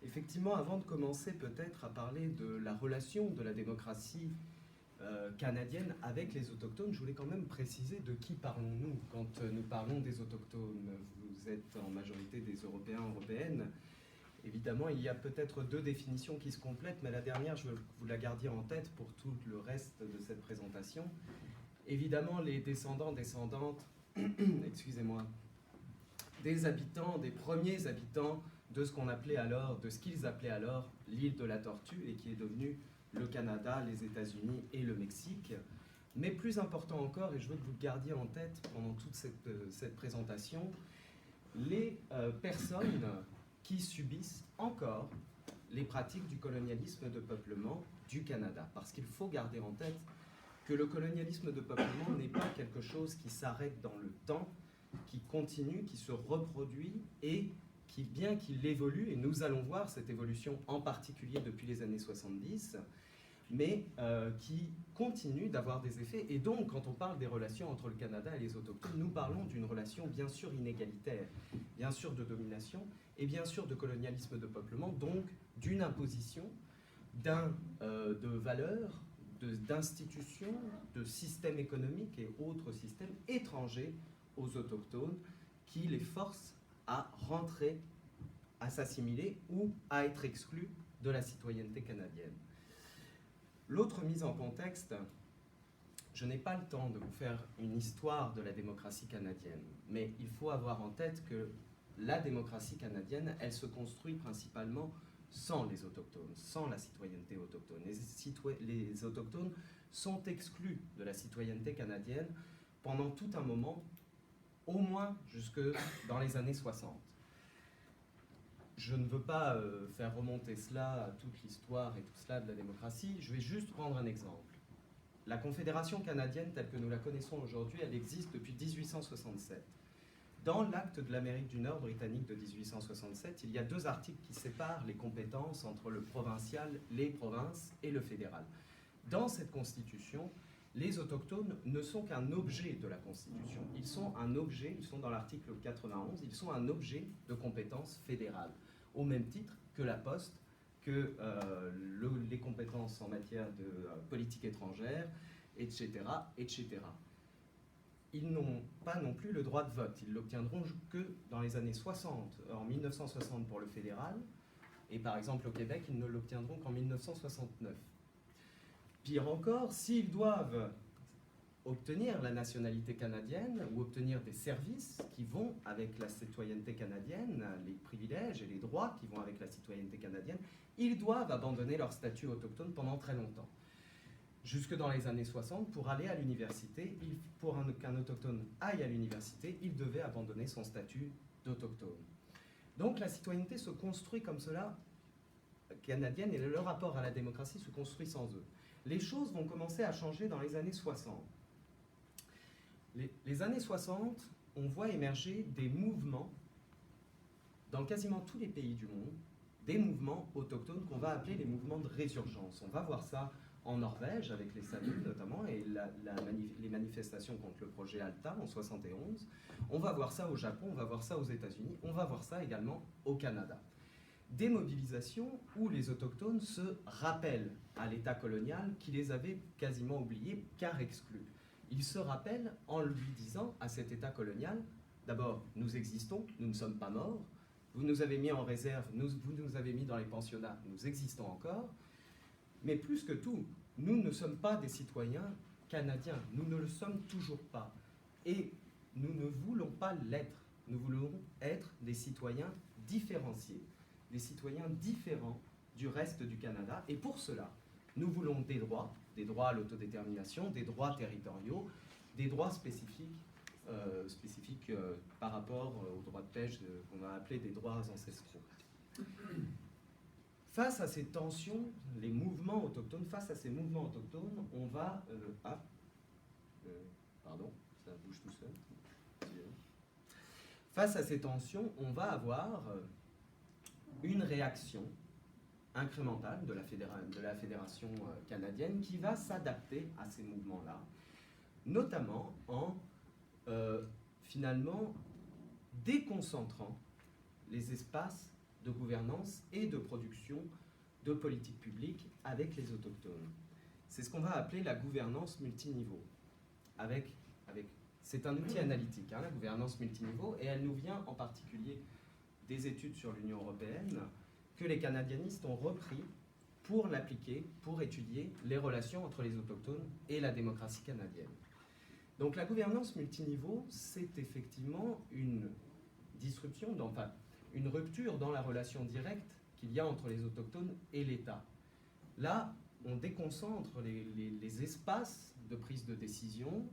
effectivement, avant de commencer peut-être à parler de la relation de la démocratie canadienne avec les autochtones, je voulais quand même préciser de qui parlons-nous quand nous parlons des autochtones. Vous êtes en majorité des Européens, Européennes. Évidemment, il y a peut-être deux définitions qui se complètent, mais la dernière, je veux que vous la gardiez en tête pour tout le reste de cette présentation. Évidemment, les descendants, descendantes, excusez-moi, des habitants, des premiers habitants de ce qu'on appelait alors, de ce qu'ils appelaient alors l'île de la Tortue et qui est devenue le Canada, les États-Unis et le Mexique. Mais plus important encore, et je veux que vous le gardiez en tête pendant toute cette présentation, les personnes qui subissent encore les pratiques du colonialisme de peuplement du Canada. Parce qu'il faut garder en tête que le colonialisme de peuplement n'est pas quelque chose qui s'arrête dans le temps, qui continue, qui se reproduit et qui, bien qu'il évolue, et nous allons voir cette évolution en particulier depuis les années 70, mais qui continue d'avoir des effets. Et donc, quand on parle des relations entre le Canada et les autochtones, nous parlons d'une relation bien sûr inégalitaire, bien sûr de domination, et bien sûr de colonialisme de peuplement, donc d'une imposition de valeurs, d'institutions, de systèmes économiques et autres systèmes étrangers aux autochtones qui les forcent à rentrer, à s'assimiler ou à être exclus de la citoyenneté canadienne. L'autre mise en contexte, je n'ai pas le temps de vous faire une histoire de la démocratie canadienne, mais il faut avoir en tête que la démocratie canadienne, elle se construit principalement sans les autochtones, sans la citoyenneté autochtone. Les autochtones sont exclus de la citoyenneté canadienne pendant tout un moment, au moins jusque dans les années 60. Je ne veux pas faire remonter cela à toute l'histoire et tout cela de la démocratie, je vais juste prendre un exemple. La Confédération canadienne, telle que nous la connaissons aujourd'hui, elle existe depuis 1867. Dans l'acte de l'Amérique du Nord britannique de 1867, il y a deux articles qui séparent les compétences entre le provincial, les provinces et le fédéral. Dans cette constitution, les autochtones ne sont qu'un objet de la Constitution. Ils sont un objet, ils sont dans l'article 91, ils sont un objet de compétence fédérale, au même titre que la poste, que les compétences en matière de politique étrangère, etc., etc. Ils n'ont pas non plus le droit de vote. Ils l'obtiendront que dans les années 60, en 1960 pour le fédéral, et par exemple au Québec, ils ne l'obtiendront qu'en 1969. Pire encore, s'ils doivent obtenir la nationalité canadienne ou obtenir des services qui vont avec la citoyenneté canadienne, les privilèges et les droits qui vont avec la citoyenneté canadienne, ils doivent abandonner leur statut autochtone pendant très longtemps. Jusque dans les années 60, pour aller à l'université, pour qu'un autochtone aille à l'université, il devait abandonner son statut d'autochtone. Donc la citoyenneté se construit comme cela, canadienne, et le rapport à la démocratie se construit sans eux. Les choses vont commencer à changer dans les années 60. Les années 60, on voit émerger des mouvements dans quasiment tous les pays du monde, des mouvements autochtones qu'on va appeler les mouvements de résurgence. On va voir ça en Norvège, avec les saluts notamment, et les manifestations contre le projet Alta en 71. On va voir ça au Japon, on va voir ça aux États-Unis, on va voir ça également au Canada. Des mobilisations où les autochtones se rappellent à l'État colonial qui les avait quasiment oubliés car exclus. Ils se rappellent en lui disant à cet État colonial, d'abord, nous existons, nous ne sommes pas morts, vous nous avez mis en réserve, vous nous avez mis dans les pensionnats, nous existons encore, mais plus que tout, nous ne sommes pas des citoyens canadiens, nous ne le sommes toujours pas. Et nous ne voulons pas l'être, nous voulons être des citoyens différenciés, des citoyens différents du reste du Canada. Et pour cela, Nous voulons des droits à l'autodétermination, des droits territoriaux, des droits spécifiques, par rapport aux droits de pêche qu'on va appeler des droits ancestraux. Face à ces tensions, les mouvements autochtones, face à ces mouvements autochtones, on va... pardon, ça bouge tout seul. Face à ces tensions, on va avoir une réaction incrémentale de la fédération canadienne qui va s'adapter à ces mouvements-là, notamment en finalement déconcentrant les espaces de gouvernance et de production de politiques publiques avec les autochtones. C'est ce qu'on va appeler la gouvernance multiniveau. C'est un outil analytique, hein, la gouvernance multiniveau, et elle nous vient en particulier des études sur l'Union européenne que les canadianistes ont repris pour l'appliquer, pour étudier les relations entre les autochtones et la démocratie canadienne. Donc la gouvernance multiniveau, c'est effectivement une disruption, enfin une rupture dans la relation directe qu'il y a entre les autochtones et l'État. Là, on déconcentre les espaces de prise de décision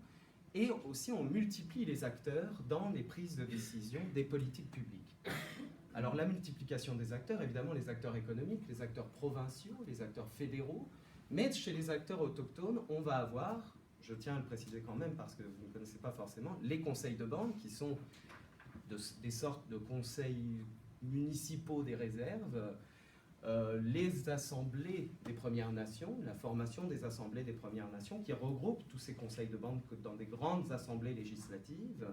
et aussi on multiplie les acteurs dans les prises de décision des politiques publiques. Alors la multiplication des acteurs, évidemment les acteurs économiques, les acteurs provinciaux, les acteurs fédéraux, mais chez les acteurs autochtones, on va avoir, je tiens à le préciser quand même parce que vous ne connaissez pas forcément, les conseils de bande qui sont des sortes de conseils municipaux des réserves, les assemblées des Premières Nations, la formation des assemblées des Premières Nations qui regroupent tous ces conseils de bande dans des grandes assemblées législatives,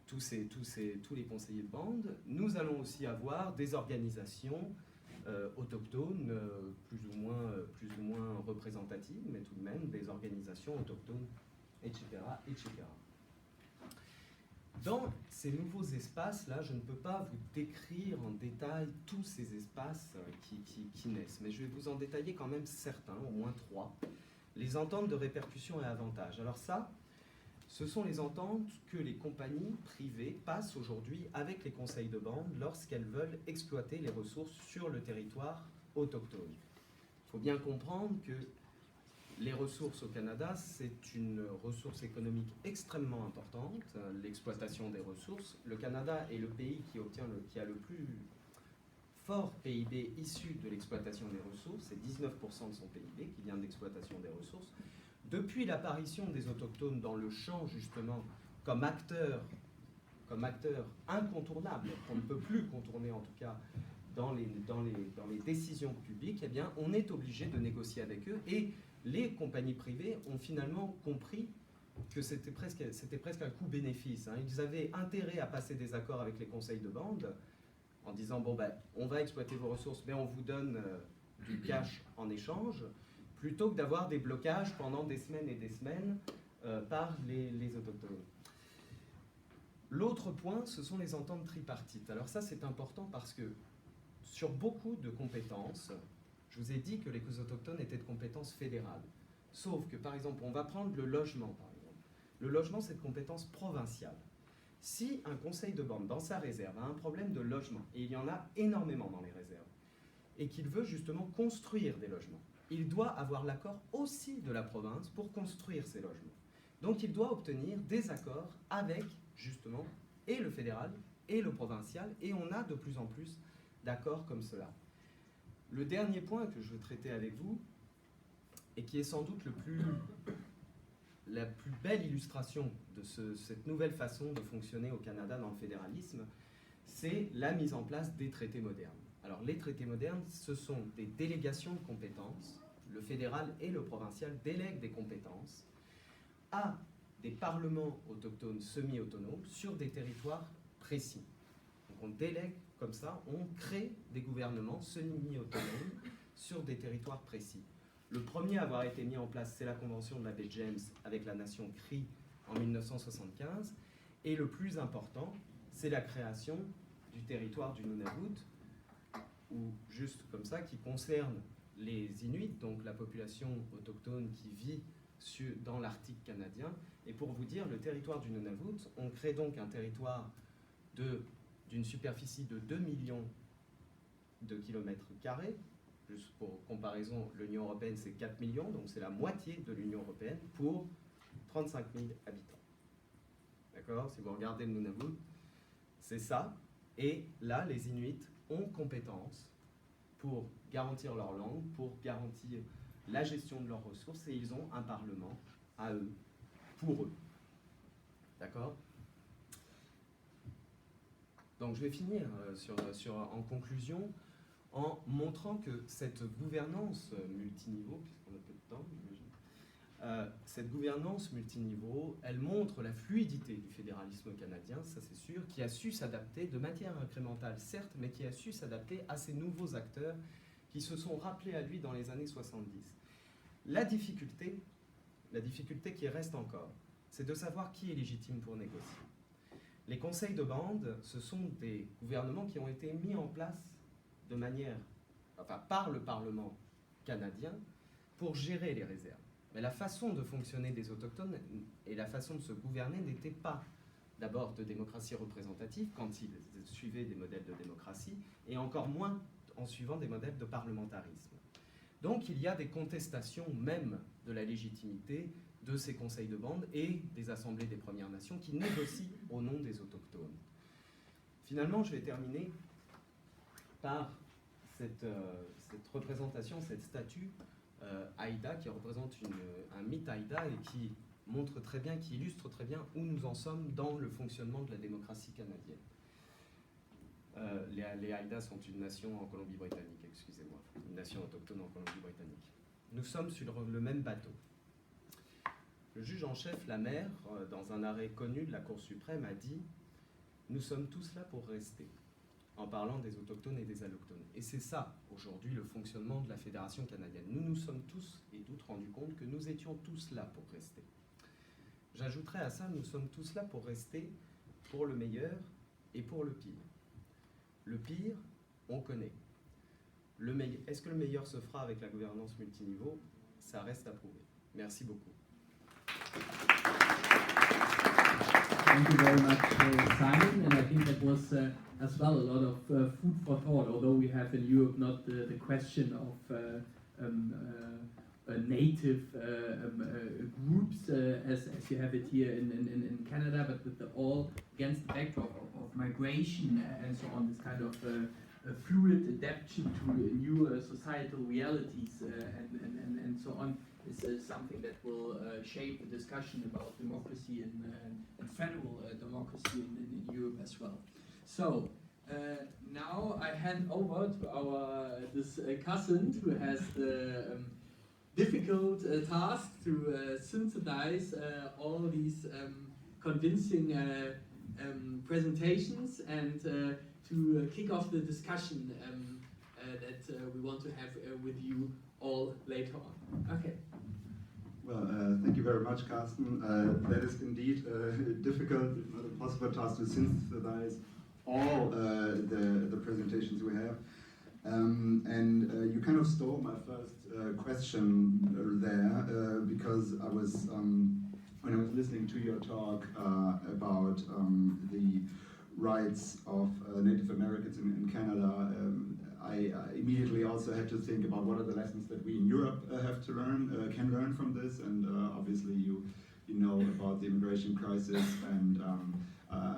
tous les conseillers de bande. Nous allons aussi avoir des organisations autochtones plus ou moins représentatives, mais tout de même des organisations autochtones, etc., etc. Dans ces nouveaux espaces-là, je ne peux pas vous décrire en détail tous ces espaces qui naissent, mais je vais vous en détailler quand même certains, au moins 3. Les ententes de répercussion et avantages. Alors ça, ce sont les ententes que les compagnies privées passent aujourd'hui avec les conseils de bande lorsqu'elles veulent exploiter les ressources sur le territoire autochtone. Il faut bien comprendre que les ressources au Canada, c'est une ressource économique extrêmement importante, l'exploitation des ressources. Le Canada est le pays qui a le plus fort PIB issu de l'exploitation des ressources, c'est 19% de son PIB qui vient de l'exploitation des ressources. Depuis l'apparition des autochtones dans le champ, justement, comme acteurs incontournables, qu'on ne peut plus contourner en tout cas dans les décisions publiques, eh bien, on est obligé de négocier avec eux. Et les compagnies privées ont finalement compris que c'était presque un coût-bénéfice, hein. Ils avaient intérêt à passer des accords avec les conseils de bande en disant, bon, ben, on va exploiter vos ressources, mais on vous donne du cash en échange, plutôt que d'avoir des blocages pendant des semaines et des semaines par les autochtones. L'autre point, ce sont les ententes tripartites. Alors ça, c'est important parce que sur beaucoup de compétences, je vous ai dit que les autochtones étaient de compétences fédérales. Sauf que, par exemple, on va prendre le logement, par exemple. Le logement, c'est de compétence provinciale. Si un conseil de bande, dans sa réserve, a un problème de logement, et il y en a énormément dans les réserves, et qu'il veut justement construire des logements, il doit avoir l'accord aussi de la province pour construire ces logements. Donc il doit obtenir des accords avec, justement, et le fédéral et le provincial, et on a de plus en plus d'accords comme cela. Le dernier point que je veux traiter avec vous, et qui est sans doute la plus belle illustration de cette nouvelle façon de fonctionner au Canada dans le fédéralisme, c'est la mise en place des traités modernes. Alors les traités modernes, ce sont des délégations de compétences. Le fédéral et le provincial délèguent des compétences à des parlements autochtones semi-autonomes sur des territoires précis. Donc on délègue comme ça, on crée des gouvernements semi-autonomes sur des territoires précis. Le premier à avoir été mis en place, c'est la Convention de la baie James avec la nation Cree en 1975. Et le plus important, c'est la création du territoire du Nunavut, ou juste comme ça, qui concerne les Inuits, donc la population autochtone qui vit dans l'Arctique canadien. Et pour vous dire, le territoire du Nunavut, on crée donc un territoire d'une superficie de 2 millions de kilomètres carrés, juste pour comparaison, l'Union européenne c'est 4 millions, donc c'est la moitié de l'Union européenne pour 35 000 habitants. D'accord? Si vous regardez le Nunavut, c'est ça. Et là, les Inuits ont compétence pour garantir leur langue, pour garantir la gestion de leurs ressources, et ils ont un parlement à eux, pour eux. D'accord? Donc je vais finir en conclusion en montrant que cette gouvernance multiniveau, puisqu'on a peu de temps, j'imagine, cette gouvernance multiniveau, elle montre la fluidité du fédéralisme canadien, ça c'est sûr, qui a su s'adapter de manière incrémentale, certes, mais qui a su s'adapter à ces nouveaux acteurs qui se sont rappelés à lui dans les années 70. La difficulté qui reste encore, c'est de savoir qui est légitime pour négocier. Les conseils de bande, ce sont des gouvernements qui ont été mis en place de manière, par le Parlement canadien pour gérer les réserves. Mais la façon de fonctionner des autochtones et la façon de se gouverner n'était pas d'abord de démocratie représentative quand ils suivaient des modèles de démocratie et encore moins en suivant des modèles de parlementarisme. Donc il y a des contestations même de la légitimité de ces conseils de bande et des assemblées des Premières Nations qui négocient au nom des autochtones. Finalement, je vais terminer par cette représentation, cette statue Aïda, qui représente un mythe Aïda et qui montre très bien, qui illustre très bien où nous en sommes dans le fonctionnement de la démocratie canadienne. Les Aïdas sont une nation en Colombie-Britannique, excusez-moi, une nation autochtone en Colombie-Britannique. Nous sommes sur le même bateau. Le juge en chef, la maire, dans un arrêt connu de la Cour suprême, a dit « Nous sommes tous là pour rester », en parlant des autochtones et des allochtones. Et c'est ça, aujourd'hui, le fonctionnement de la Fédération canadienne. Nous nous sommes tous et toutes rendus compte que nous étions tous là pour rester. J'ajouterais à ça, nous sommes tous là pour rester pour le meilleur et pour le pire. Le pire, on connaît. Est-ce que le meilleur se fera avec la gouvernance multiniveau? Ça reste à prouver. Merci beaucoup. Thank you very much, Simon, and I think that was as well a lot of food for thought, although we have in Europe not the question of native groups as you have it here in Canada, but with all against the backdrop of migration and so on, this kind of fluid adaptation to new societal realities and so on. Is something that will shape the discussion about democracy and federal democracy in Europe as well. So now I hand over to our Carsten, who has the difficult task to synthesize all these convincing presentations and to kick off the discussion that we want to have with you all later on. Okay. Well, thank you very much, Carsten. That is indeed difficult, if not a possible task, to synthesize all the presentations we have. And you kind of stole my first question there, because I was, when I was listening to your talk about the rights of Native Americans in Canada, I immediately also had to think about what are the lessons that we in Europe have to learn, can learn from this, and obviously you know about the immigration crisis, and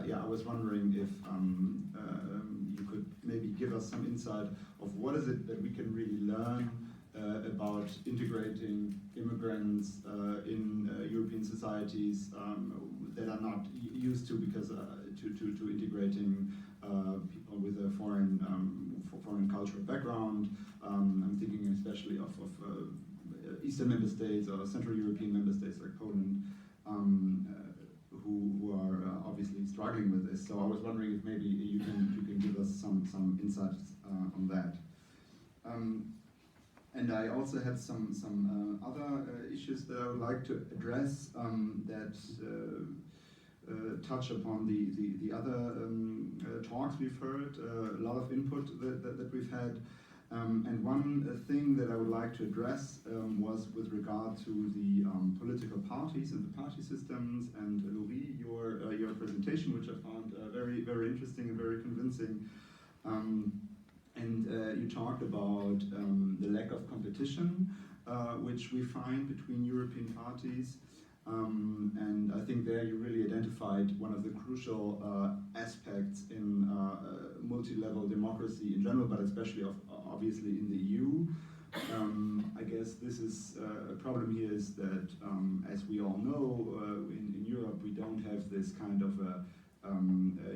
yeah, I was wondering if you could maybe give us some insight of what is it that we can really learn about integrating immigrants in European societies that are not used to, because to integrating people with a foreign cultural background. I'm thinking especially of Eastern member states or Central European member states like Poland, who are obviously struggling with this. So I was wondering if maybe you can give us some insights on that. And I also had some other issues that I would like to address that touch upon the other talks we've heard, a lot of input that we've had. And one thing that I would like to address was with regard to the political parties and the party systems, and Laurie, your presentation, which I found very, very interesting and very convincing. And you talked about the lack of competition, which we find between European parties. And I think there you really identified one of the crucial aspects in multi-level democracy in general, but especially obviously in the EU. I guess this is a problem here is that, as we all know, in Europe we don't have this kind of a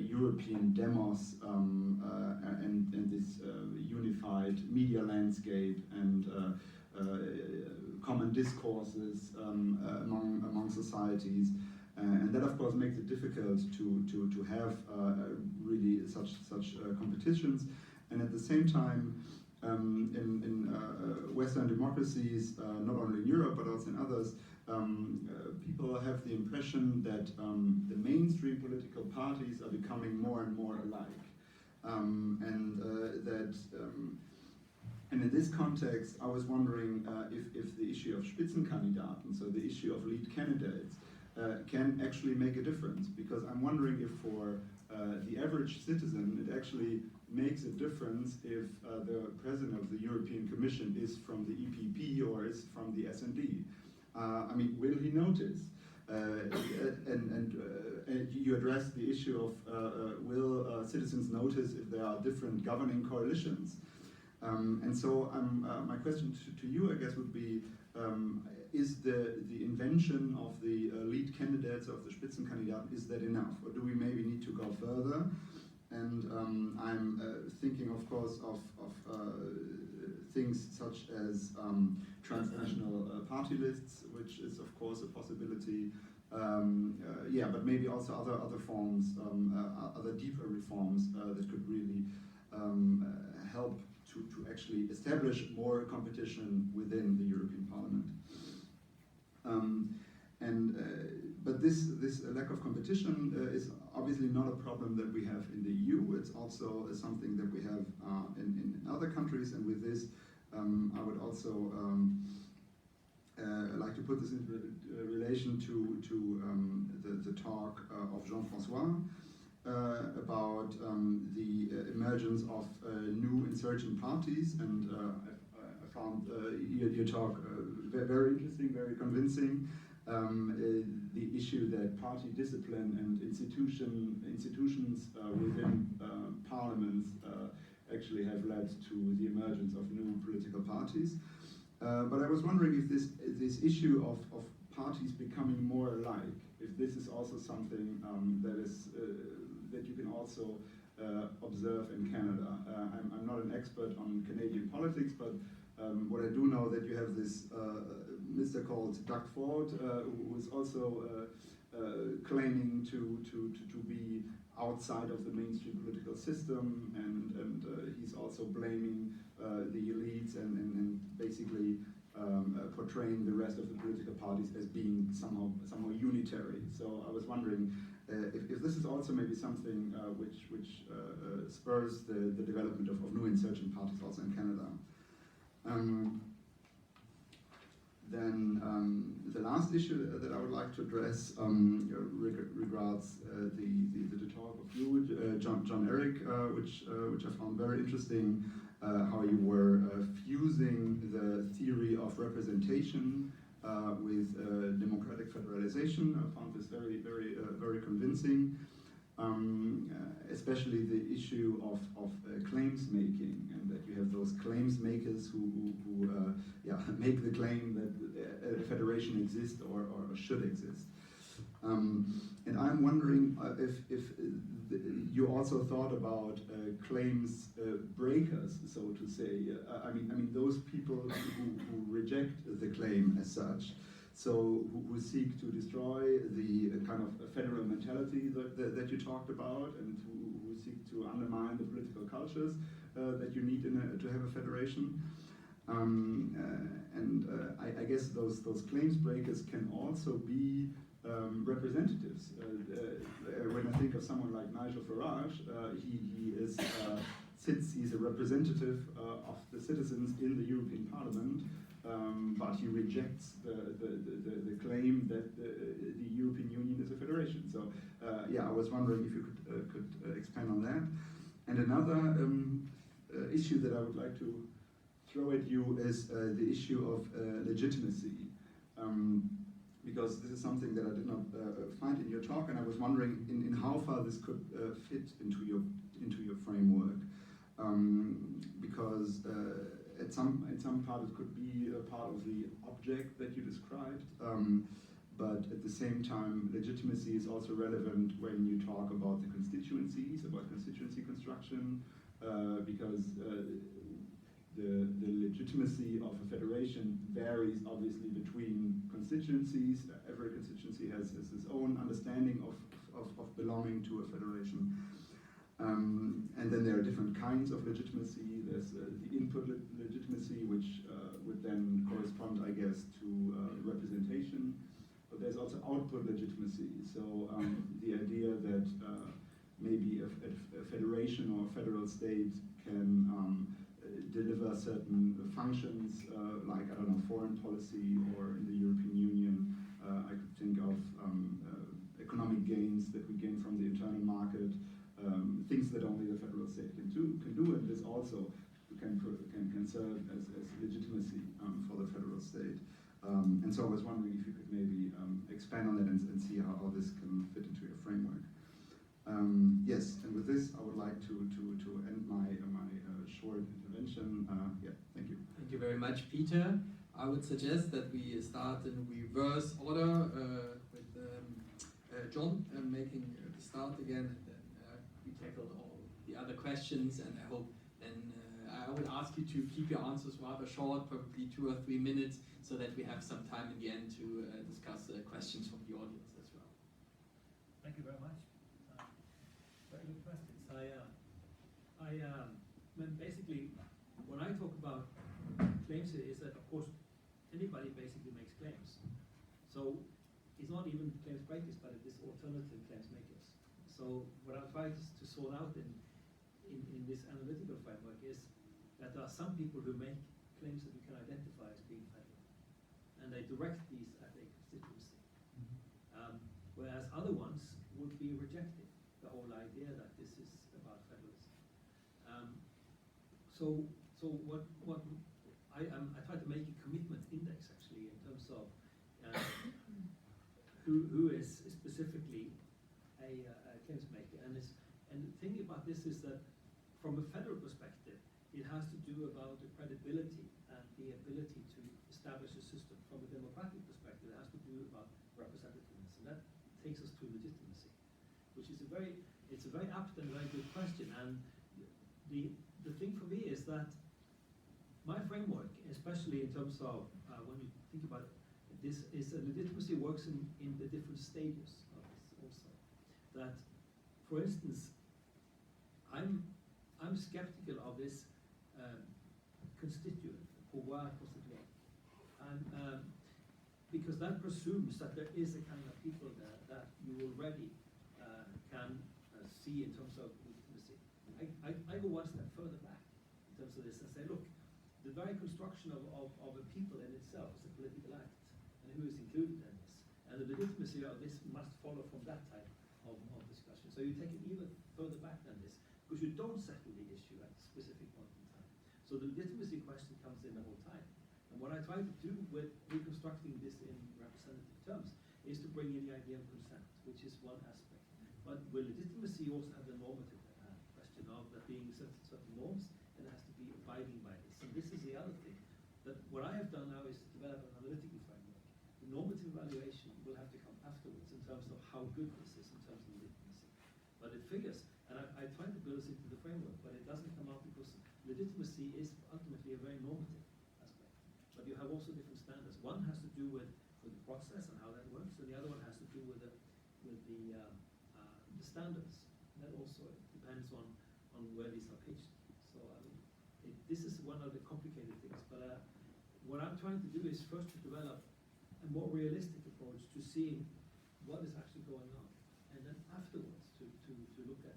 European demos and this unified media landscape and common discourses among societies, and that of course makes it difficult to have really such competitions. And at the same time, in Western democracies, not only in Europe but also in others, people have the impression that the mainstream political parties are becoming more and more alike, and in this context, I was wondering if the issue of Spitzenkandidaten, so the issue of lead candidates, can actually make a difference. Because I'm wondering if for the average citizen, it actually makes a difference if the president of the European Commission is from the EPP or is from the S&D. I mean, will he notice? And you addressed the issue of will citizens notice if there are different governing coalitions? And so my question to you, I guess, would be, is the invention of the lead candidates of the Spitzenkandidaten, is that enough? Or do we maybe need to go further? And I'm thinking, of course, of things such as transnational party lists, which is, of course, a possibility. Yeah, but maybe also other forms, other deeper reforms that could really help to actually establish more competition within the European Parliament. But this lack of competition is obviously not a problem that we have in the EU. It's also something that we have in other countries, and with this, I would also like to put this in relation to the talk of Jean-François about the emergence of new insurgent parties, and I found your talk very interesting, very convincing. The issue that party discipline and institutions within parliaments actually have led to the emergence of new political parties. But I was wondering if this issue of parties becoming more alike, if this is also something that you can also observe in Canada. I'm not an expert on Canadian politics, but what I do know that you have this Mr. called Doug Ford, who is also claiming to be outside of the mainstream political system, and he's also blaming the elites and basically portraying the rest of the political parties as being somehow unitary. So I was wondering if this is also maybe something which spurs the development of new insurgent parties also in Canada. Then the last issue that I would like to address regards the talk of you, John Erik, which I found very interesting, how you were fusing the theory of representation with democratic federalization. I found this very convincing. Especially the issue of claims making, and that you have those claims makers who make the claim that a federation exists or should exist. And I'm wondering if you also thought about claims breakers, so to say. I mean those people who reject the claim as such. So who seek to destroy the kind of federal mentality that you talked about, and who seek to undermine the political cultures that you need to have a federation. I guess those claims breakers can also be representatives. When I think of someone like Nigel Farage, he's a representative of the citizens in the European Parliament. But he rejects the claim that the European Union is a federation. So I was wondering if you could expand on that. And another issue that I would like to throw at you is the issue of legitimacy. Because this is something that I did not find in your talk, and I was wondering in how far this could fit into your framework. Because at some part it could be a part of the object that you described, but at the same time, legitimacy is also relevant when you talk about the constituencies, about constituency construction, because the legitimacy of a federation varies obviously between constituencies. Every constituency has its own understanding of belonging to a federation. And then there are different kinds of legitimacy. There's the input legitimacy, which would then correspond, I guess, to representation. But there's also output legitimacy. So the idea that maybe a federation or a federal state can deliver certain functions, like, I don't know, foreign policy, or in the European Union, I could think of economic gains that we gain from the internal market, things that only the federal state can do, and this also can serve as legitimacy for the federal state. And so I was wondering if you could maybe expand on that and see how this can fit into your framework. Yes, and with this, I would like to end my short intervention. Yeah, thank you. Thank you very much, Peter. I would suggest that we start in reverse order with John making the start again, and then we tackle all the other questions. And I hope then I would ask you to keep your answers rather short, probably 2 or 3 minutes, so that we have some time in the end to discuss questions from the audience as well. Thank you very much. Very good questions. Basically, when I talk about claims, is that, of course, anybody basically makes claims. So it's not even claims breakers, but it is alternative claims makers. So what I'm trying to sort out in this analytical framework is that there are some people who make claims that we can identify as being federal, and they direct these at a constituency. Whereas other ones would be rejecting the whole idea that this is about federalism. So what I try to make a commitment index actually in terms of who is specifically a claims maker, and the thing about this is that from a federal perspective, it has to do about the credibility and the ability to establish a system. From a democratic perspective, it has to do about representativeness, and that takes us to legitimacy, which is a very apt and very good question. And the thing for me is that my framework, especially in terms of when you think about it, this is legitimacy works in the different stages of this also. That, for instance, I'm skeptical of this constituent, pouvoir constituant, and because that presumes that there is a kind of people there that you already can see in terms of legitimacy. I go one step further back in terms of this and say, look, the very construction of a people in itself is a political act, and who is included in this, and the legitimacy of this must follow from that type of discussion. So you take it even further back than this, because you don't settle the issue at a specific point in time. So the legitimacy question comes in the whole time. And what I try to do with reconstructing this in representative terms is to bring in the idea of consent, which is one aspect. But with legitimacy, you also have the normative question of there being certain norms, and it has to be abiding by this. And this is the other thing, that what I have done now is to develop an analytical framework. The normative evaluation will have to come afterwards in terms of how good this is in terms of legitimacy. But it figures, and I try to build this into the framework, but it doesn't come out because legitimacy is ultimately a very normative aspect. But you have also different standards. One has to do with the process and how that works, and the other one has to do with the standards. That also depends on where these are pitched. So this is one of the complicated things. But what I'm trying to do is first to develop a more realistic approach to seeing what is actually going on, and then afterwards to look at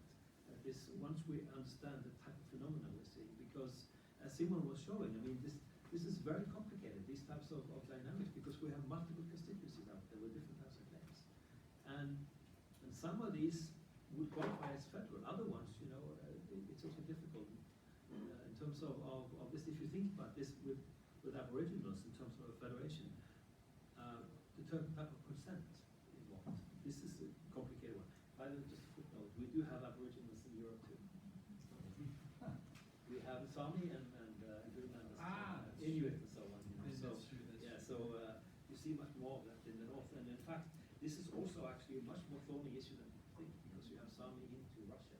this once we understand the type of phenomena we're seeing. Because as Simon was showing, I mean, this is very complicated, these types of dynamics, because we have multiple constituencies out there with different types of claims. And some of these would qualify as federal. Other ones, it's also difficult in terms of this, if you think about this with Aboriginals in terms of a federation, the term type of consent involved. This is a complicated one. By the way, just a footnote, we do have Aboriginals in Europe too. We have Sami and Greenland, Inuit and so on. You know. So, yeah, so you see much more of that in the north. And in fact, this is also actually a much more thorny issue than people think, because you have Sami into Russia.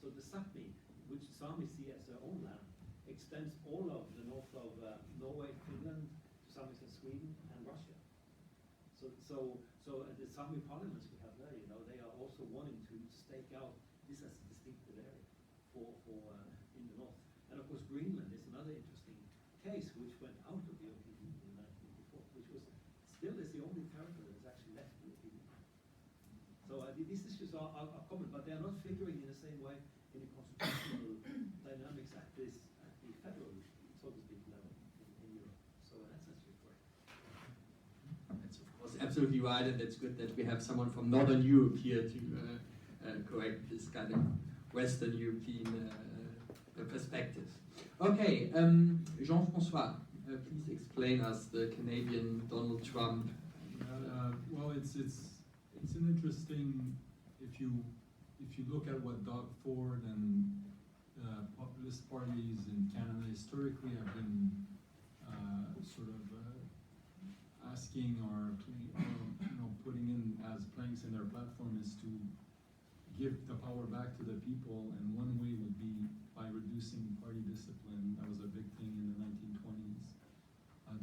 So the Sapmi, which Sami see as their own land, extends all of the north of Norway, Finland, to some extent Sweden and Russia. So the Sami parliaments we have there, you know, they are also wanting to stake out this as a distinctive area for in the north. And of course Greenland is another interesting case which went out of the European Union in 1984, which was still is the only territory that has actually left the European Union. So these issues are common, but they are not figuring in the same way in the constitutional dynamics at the federal, so to speak, level in Europe. So that's actually correct. That's of course absolutely right, and it's good that we have someone from Northern Europe here to correct this kind of Western European perspective. Okay, Jean-François, please explain us the Canadian Donald Trump. Well, it's an interesting, if you look at what Doug Ford and populist parties in Canada historically have been asking or putting in as planks in their platform is to give the power back to the people, and one way would be by reducing party discipline. That was a big thing in the 1920s.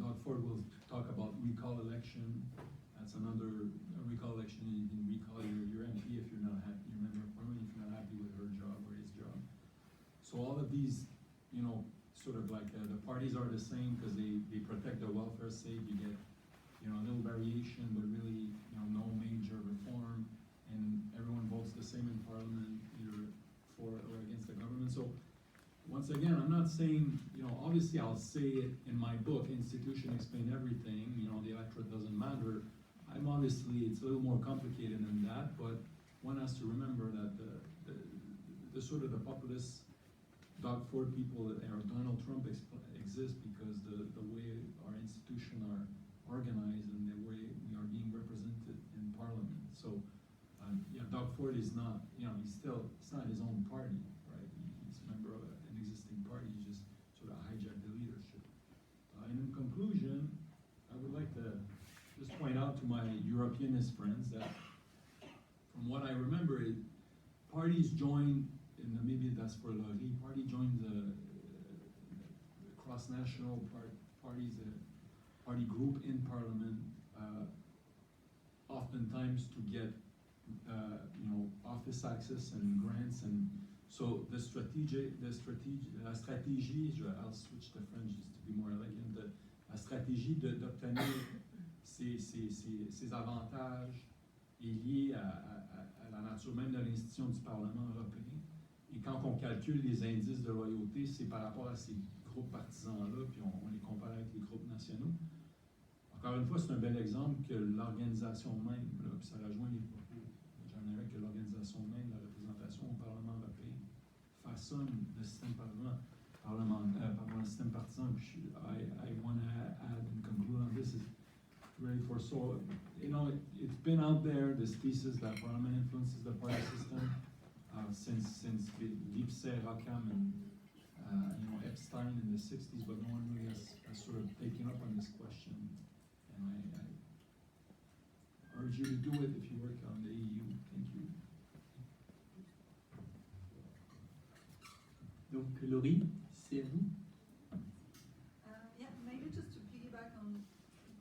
Doug Ford will talk about recall election. That's another recall election. You can recall your MP if you're not happy, your member of parliament, if you're not happy with her job or his job. So all of these, the parties are the same because they protect the welfare state. You get, a little variation, but really, no major reform, and everyone votes the same in parliament, either for or against the government. So once again, I'm not saying, obviously I'll say it in my book, Institution Explain Everything, the electorate doesn't matter. It's a little more complicated than that, but one has to remember that the populist Doug Ford people or Donald Trump exist because the way our institutions are organized and the way we are being represented in parliament. So Doug Ford is not, it's not his own party, right? He's a member of an existing party. He just sort of hijacked the leadership. And in conclusion, I would like to just point out to my Europeanist friends that from what I remember, parties joined, and maybe that's for Laurie, party joined the cross-national parties, party group in parliament, oftentimes to get office access and grants, and so la stratégie, I'll switch to French just to be more elegant, la stratégie d'obtenir ces avantages est liée à la nature même de l'institution du Parlement européen. Et quand on calcule les indices de loyauté, c'est par rapport à ces groupes partisans-là, puis on les compare avec les groupes nationaux. Encore une fois, c'est un bel exemple que l'organisation même, là, puis ça rejoint les propos de Jean-Erik, que l'organisation même, la représentation au Parlement européen, façonne le système le système partisan. I want to add and conclude on this is really for so, it's been out there, this thesis that parliament influences the party system since Lipset, Rackham, and Epstein in the 60s, but no one really has sort of taken up on this question. And I urge you to do it if you work on the EU. Thank you. Donc, Laurie, c'est à vous. Yeah, maybe just to piggyback on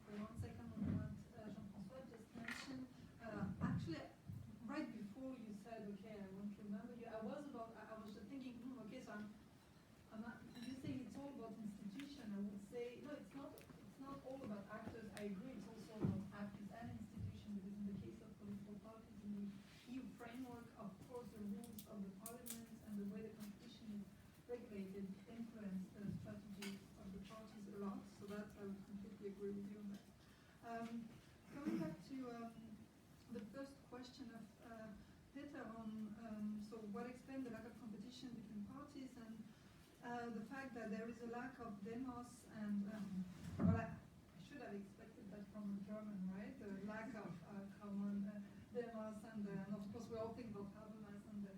for 1 second on what Jean-François just mentioned. Actually, right before you said, okay, I won't remember you, I was just thinking, okay, so I'm not, you say it's all about institution. I would say, no, it's not all about actors. I agree, it's also about actors and institutions, because in the case of political parties in the EU framework, of course, the rules of the parliament and the way the constitution is regulated influence the the fact that there is a lack of demos and, well, I should have expected that from a German, right? The lack of common demos and of course we all think about Habermas and the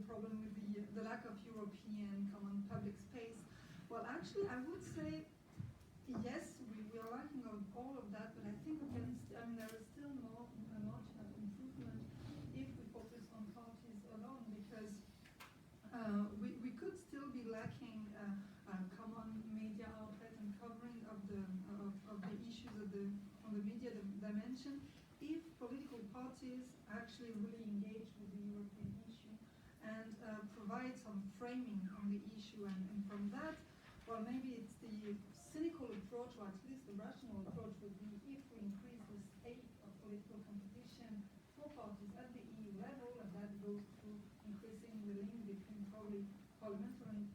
problem with the lack of European common public space. Well, actually, I would say yes, we are lacking of all of that, but I think we can. There is still more a margin of improvement if we focus on parties alone, because we could still be lacking a common media outlet and covering of the issues on the media dimension if political parties actually really engage with the European issue and provide some framing on the issue, and from that, well, maybe it's the cynical approach, or at least the rational approach would be if we increase the stake of political competition for parties at the EU level, and that goes through increasing the link between probably parliamentary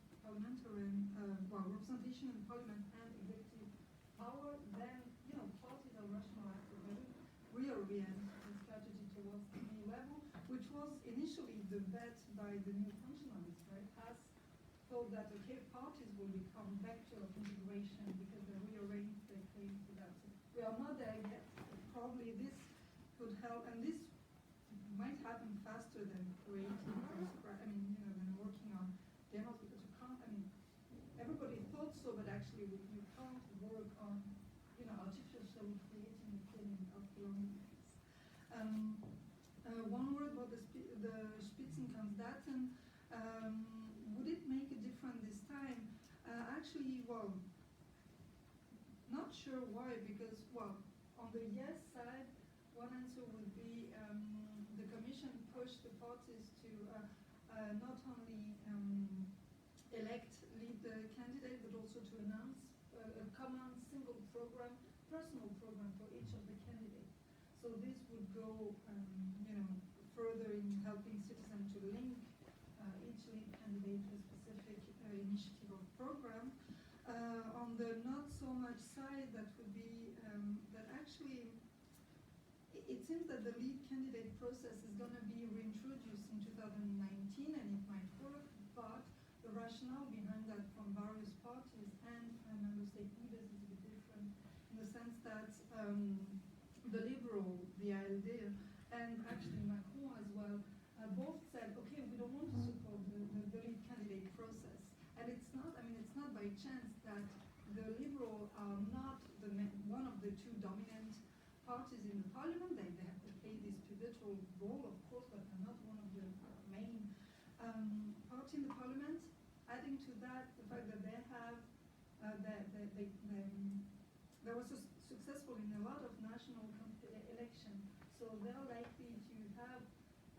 representation in parliament and executive power, then, parties are rational actors. Reorient the strategy towards the EU level, which was initially the bet by the new functionalists, right? Has thought that, okay, parties will become vector of integration because they rearrange their claims to that. So we are not there yet. Probably this could help, and this might happen faster than creating from scratch. Than working on demos, because you can't. Everybody thought so, but actually you can't work on, artificially creating a feeling of belonging. One word about the Spitzenkandidaten. Would it make a difference this time? Actually, well, not sure why, because, well, on the yes side, one answer would be the Commission pushed the parties to not only elect lead candidate, but also to announce a common single program, personal program for each of the candidates. So this would go, further in helping citizens to link each lead candidate to a specific initiative or program. On the not so much side, that would be that actually it seems that the lead candidate process is going to be reintroduced in 2019, and it might work, but the rationale behind that from various parties and member state leaders is a bit different, in the sense that the Liberal, the ALD, and actually Macron as well, both said, okay, we don't want to support the lead candidate process. And it's not by chance that the Liberals are not one of the two dominant parties in the parliament. They have to play this pivotal role, of course, but they're not one of the main parties in the parliament. Adding to that, the fact that they have, they were successful in a lot of national elections, so they're likely to have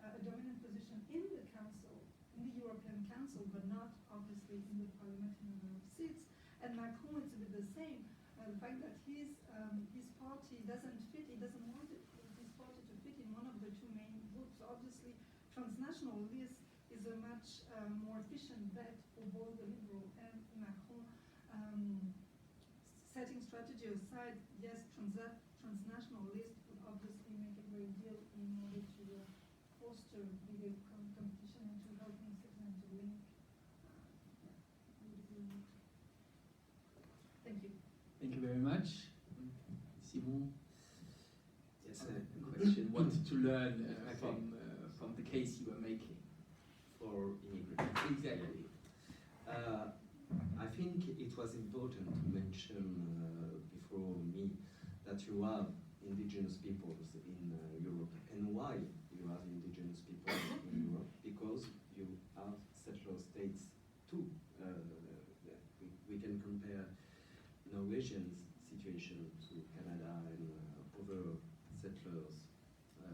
a dominant position in the council, in the European Council, but not obviously in the parliamentary number of seats. And Macron, it's a bit the same. The fact that his party doesn't fit, he doesn't want his party to fit in one of the two main groups. So obviously, transnational list is a much more efficient bet for both the Liberal and Macron. Setting strategy aside, yes, transnational list would obviously make a great deal in order to foster bigger competition and to helping citizens to link. Thank you. Thank you very much. Simon? Yes, a question. Wanted to learn from the case you were making. For immigrants. Exactly. I think it was important to mention before me that you have indigenous peoples in Europe. And why you have indigenous people in Europe? Because you have settler states too. We can compare Norwegian situation to Canada and other settlers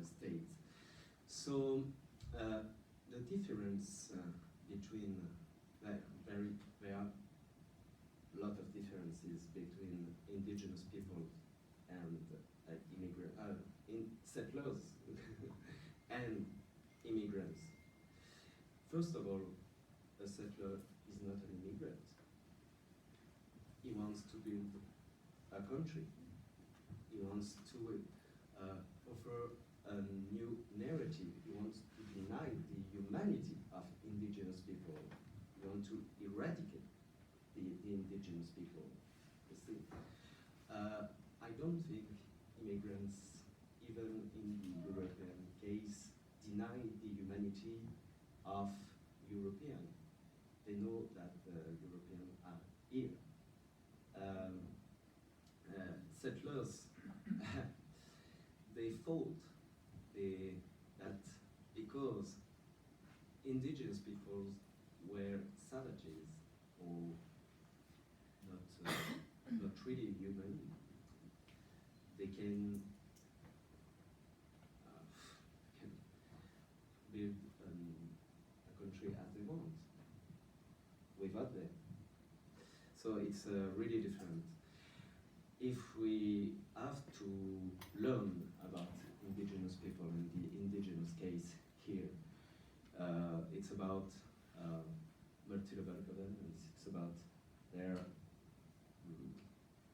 states. So the difference between there are a lot of differences between indigenous people and settlers and immigrants. First of all, a settler is not an immigrant. He wants to build a country. He wants to offer a new narrative. He wants to deny the humanity of indigenous people. He wants to eradicate people, you see. I don't think immigrants, even in the European case, deny the humanity of European. They know that Europeans are here. Settlers, they thought that because indigenous peoples were savages or not really human, they can build a country as they want without them. So it's really different. If we have to learn about indigenous people and the indigenous case here, it's about multi-level governance, it's about their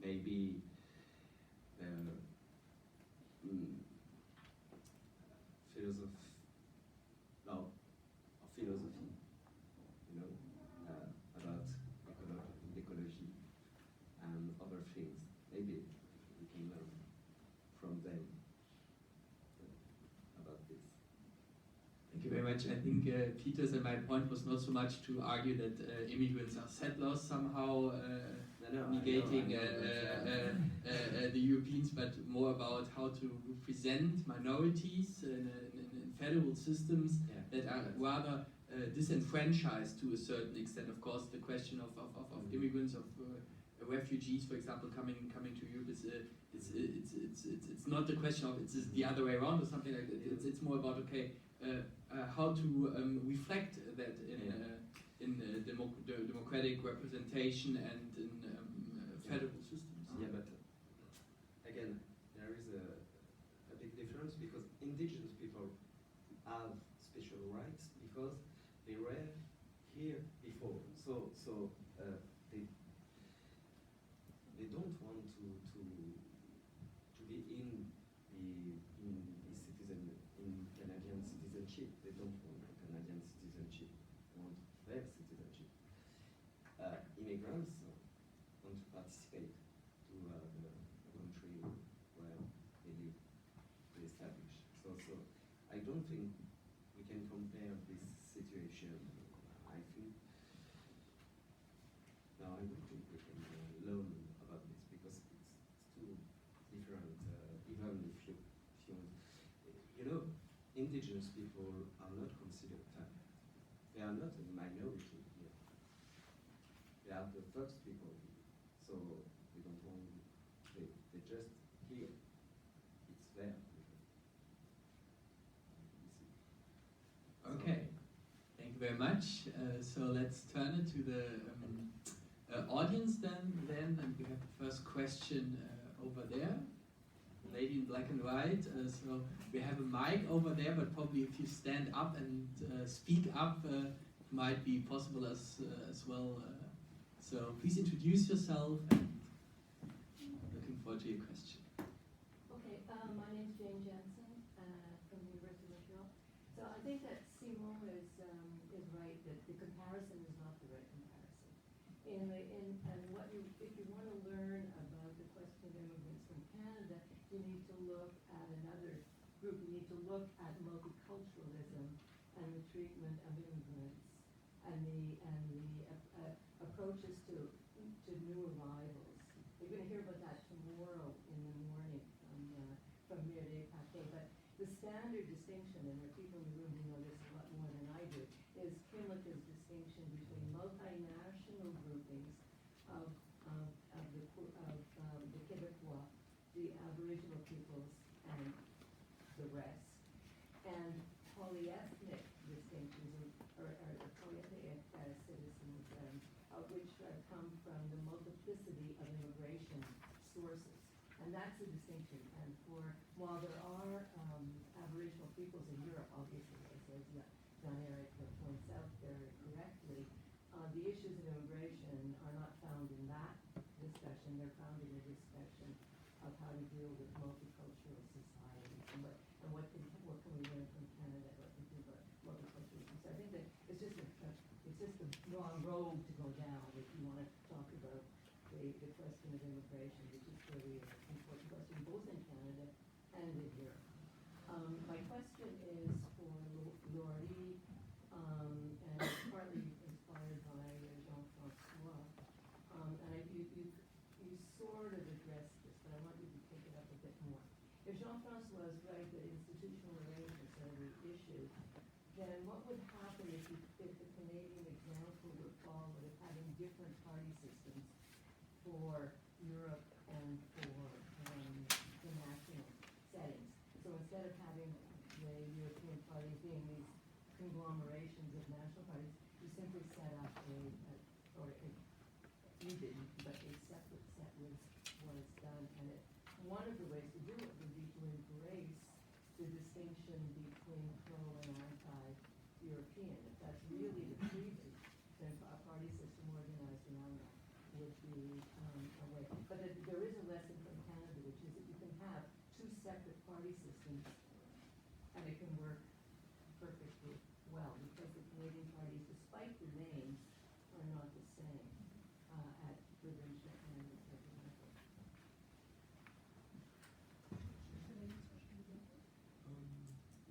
maybe philosophy, you know, about ecology and other things. Maybe we can learn from them about this. Thank you very much. I think Peter's and my point was not so much to argue that immigrants are settlers somehow negating the Europeans, but more about how to represent minorities in federal systems that are rather disenfranchised to a certain extent. Of course, the question of immigrants, of refugees, for example, coming to Europe is it's not the question of it's the other way around or something like that. It's more about how to reflect that in democratic representation and in federal systems. Yeah, but again, there is a big difference because indigenous people have special rights because they were here before. So they don't want to be in Canadian citizenship. They don't want Canadian citizenship. They want their citizenship. Immigrants want to participate to the country where they live, they establish. So I don't think we can compare this situation. I don't think we can learn about this because it's too different. Even if you know, indigenous people are not considered they are not a minority here. They are the first people here. So they don't want they just here. It's there. Okay, thank you very much. So let's turn it to the audience then, and we have the first question over there. Lady in black and white. So we have a mic over there, but probably if you stand up and speak up, might be possible as well. So please introduce yourself and looking forward to your question. Okay, my name is Jane Jensen from the University of Montreal. So I think that Simon is right that the comparison is not the right comparison. If you want to learn about the question of immigrants from Canada, you need to look at another group. You need to look at multiculturalism and the treatment of immigrants and the approaches to new arrivals. You're going to hear about that tomorrow in the morning from Mireille Paquet. But the standard distinction, and there are people in the room who know this a lot more than I do, is Kinlich's distinction between multinational groupings of the Quebecois, the Aboriginal peoples, and the rest, and polyethnic distinctions, or polyethnic citizens, which come from the multiplicity of immigration sources. And that's the distinction. And while there are Aboriginal peoples in Europe, obviously, as Erik points out very correctly, the issues of immigration are not found in that discussion. They're found in the discussion of how to deal with multicultural societies and what can we learn from Canada, what we do about multiculturalism. So I think that it's just a wrong road to go down if you want to talk about the question of immigration, which is really an important question both in Canada and in Europe. My question is for Laurie, and partly inspired by Jean-François. You sort of addressed this, but I want you to take it up a bit more. If Jean-François is right that institutional arrangements are the issue, then what would happen if the Canadian example were followed of having different party systems for Europe and for the national settings? So instead of having the European parties being these conglomerations of national parties, you simply set up you didn't, but a separate set was done, and one of the ways to do it would be to embrace the distinction between pro and anti-European. If that's really the cleavage, then a party system organized around that would be a way. But there is a lesson from Canada, which is that you can have two separate party systems, and it can work perfectly well, because the Canadian parties, despite their names, are not the same at provincial and federal level.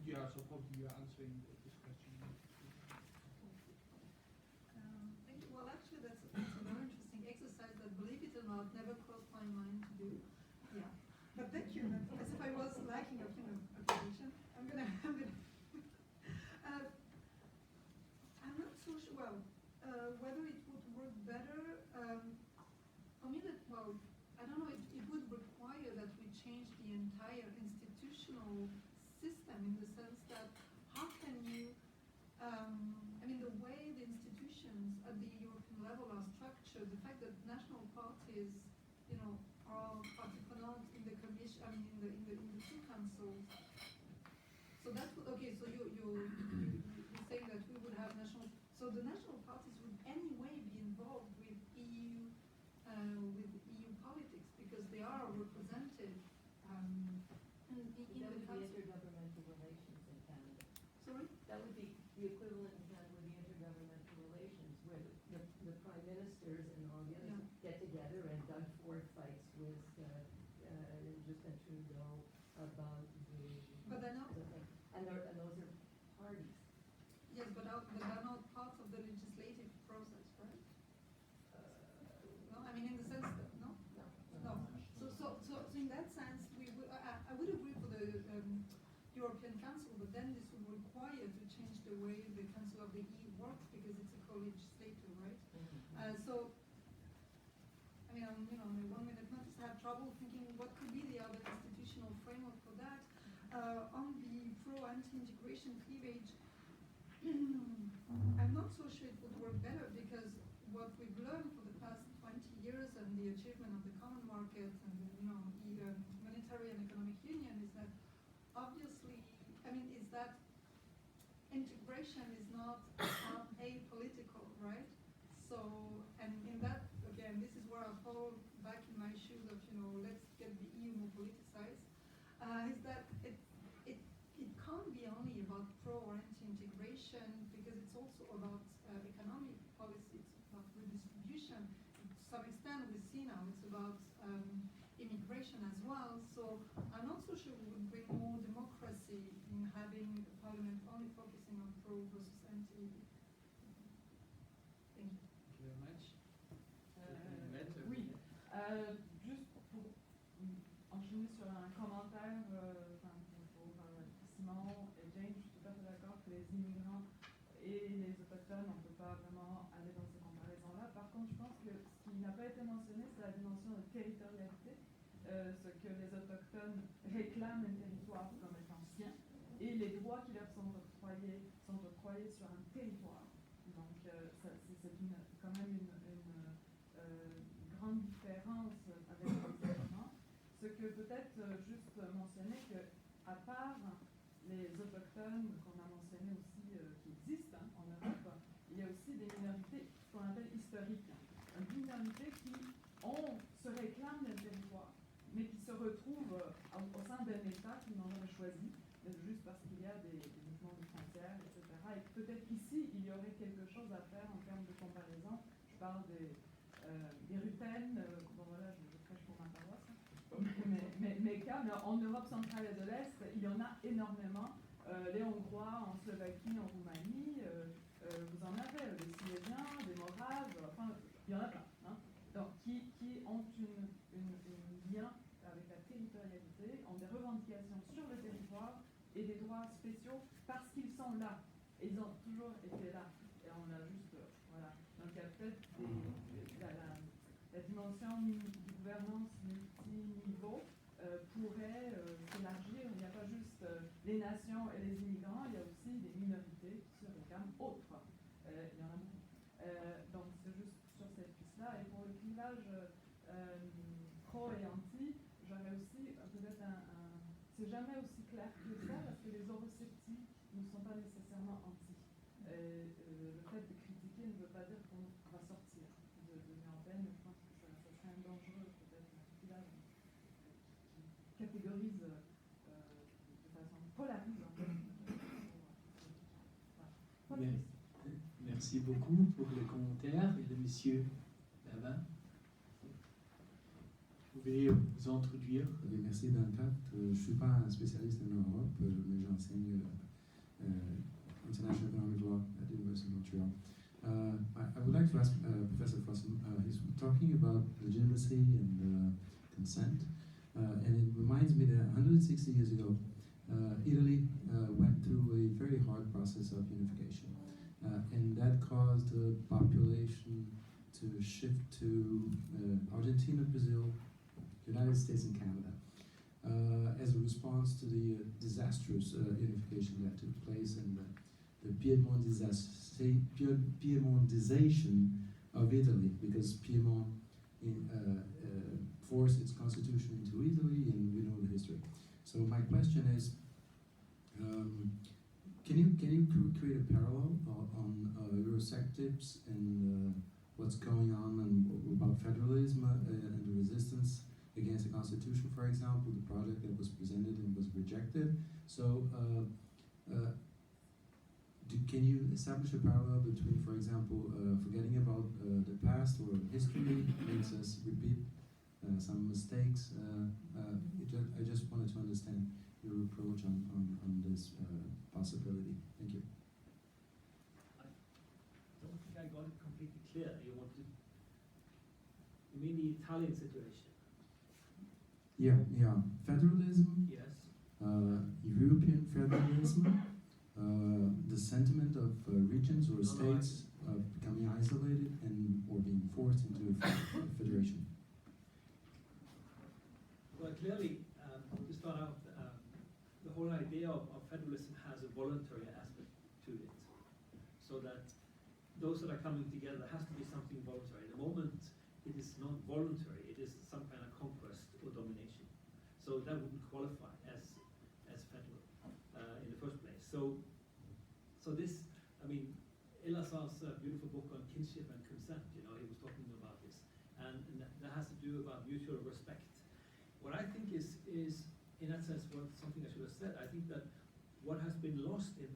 Yeah, so probably you're answering this question. Thank you. Well, actually, that's a very interesting exercise that, believe it or not, never crossed my mind to do. Yeah, but thank you. As if I was lacking of application. I'm gonna. I'm not so sure. Well, whether it would work better. For me, I don't know. It would require that we change the entire institutional system, in the sense that how can you, the way the institutions at the European level are structured, the fact that national parties, are participants in the commission, in the two councils. So that's okay. So you're saying that we would have national. So the national parties would anyway be involved with EU politics, because they are represented in That the would be council. intergovernmental relations in Canada. Sorry? That would be the equivalent in Canada would be intergovernmental relations, where the prime ministers and all the others get together, and Doug Ford fights with Justin Trudeau about But they're not. the thing. And those are parties. Yes, but they're not part of the legislative process, right? No, in the sense that no. No. So in that sense, I would agree for the European Council, but then this would require to change the way the Council of the EU works, because it's a co-legislator, right? So, on the 1 minute notice, I have trouble thinking what could be the other institutional framework for that. On the pro-anti-integration cleavage, I'm not so sure it would work better, because what we've learned for the past 20 years and the achievement of the common market and the monetary and economic union is that obviously, is that integration is not apolitical, right? So, and in that, again, this is where I fall back in my shoes of, let's get the EU more politicized, is that it can't be only about pro or anti-integration, because it's also about economic policy, it's about redistribution. To some extent, we see now it's about immigration as well. So I'm not so sure we would bring more democracy in having a parliament only focusing on pro versus anti. Thank you. Thank you very much. Oui, juste pour enchaîner sur un commentaire pour Simon et Jane, je suis tout à fait d'accord que les immigrants et les autochtones, on ne peut pas vraiment aller dans ces comparaisons-là. Par contre, je pense que ce qui n'a pas été mentionné, c'est la dimension de territorialité, ce que les autochtones réclament un territoire comme étant sien, et les droits qui leur sont octroyés sur un territoire. Donc, c'est quand même une grande différence avec les éléments. Ce que peut-être juste mentionner qu'à part les autochtones qu'on a mentionné aussi, qui existent en Europe, il y a aussi des minorités qu'on appelle historiques. Des minorités qui se réclament d'un territoire, mais qui se retrouvent au sein d'un État qu'ils n'ont jamais choisi, juste parce qu'il y a des mouvements de frontières, etc. Et peut-être qu'ici, il y aurait quelque chose à faire en termes de comparaison. Je parle des Ruthènes, bon voilà, je pas, mais en Europe centrale et de l'Est, il y en a énormément. Les Hongrois en Slovaquie, en Roumanie, vous en avez, les Silésiens, des Moraves, enfin, il y en a plein. Hein, donc, qui ont un lien avec la territorialité, ont des revendications sur le territoire et des droits spéciaux parce qu'ils sont là. Et ils ont toujours été là. Et on a juste, voilà. Donc, il y a peut-être la dimension de gouvernance multi-niveau pourrait s'élargir. Il n'y a pas juste les nations et les immigrants, il y a aussi des minorités qui se réclament autres. Il y en a beaucoup. Donc c'est juste sur cette piste-là. Et pour le clivage pro et anti, j'aurais aussi peut-être c'est jamais aussi clair que ça parce que les eurosceptiques ne sont pas nécessairement anti. Le fait de critiquer ne veut pas dire qu'on va sortir de l'Union européenne, mais je pense que ça serait un dangereux peut-être un clivage qui catégorise de façon polarisante. Voilà. Merci beaucoup pour les commentaires. Et le monsieur Dabin, vous pouvez vous introduire. Oui, merci d'Untitled. Je ne suis pas un spécialiste en Europe, mais j'enseigne International Economic Law at the University of Montreal. I would like to ask Professor Fossum, he's talking about legitimacy and consent, and it reminds me that 160 years ago, Italy went through a very hard process of unification, and that caused the population to shift to Argentina, Brazil, United States, and Canada. As a response to the disastrous unification that took place and the Piemontization of Italy, because Piedmont forced its constitution into Italy, and we know the history. So my question is, can you create a parallel on Eurosceptics and what's going on and about federalism and the resistance against the constitution, for example, the project that was presented and was rejected? So can you establish a parallel between, for example, forgetting about the past or history makes us repeat some mistakes? I just wanted to understand your approach on this possibility. Thank you. I don't think I got it completely clear. You mean the Italian situation? Yeah. Federalism. Yes. European federalism. The sentiment of regions or states becoming isolated and or being forced into a federation. Well, clearly, to start out, the whole idea of federalism has a voluntary aspect to it, so that those that are coming together has to be something voluntary. The moment it is not voluntary, it is some kind of conquest or domination. So that wouldn't qualify as federal in the first place. So this, I mean, Elasar's beautiful book on kinship and consent, he was talking about this, and that has to do about mutual respect. What I think is in that sense, something I should have said, I think that what has been lost and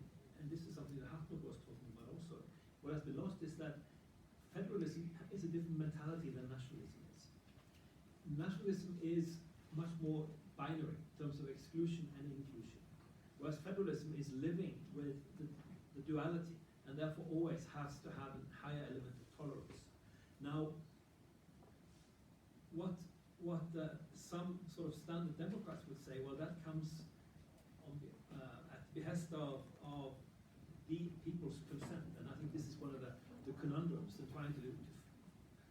this is something that Hartmut was talking about also, what has been lost is that federalism is a different mentality than nationalism is. Nationalism is much more binary in terms of exclusion and inclusion, whereas federalism is living with the duality, and therefore always has to have a higher element of tolerance. Now, what some sort of standard Democrats would say, well, that comes on at the behest of the people's consent, and I think this is one of the conundrums in trying to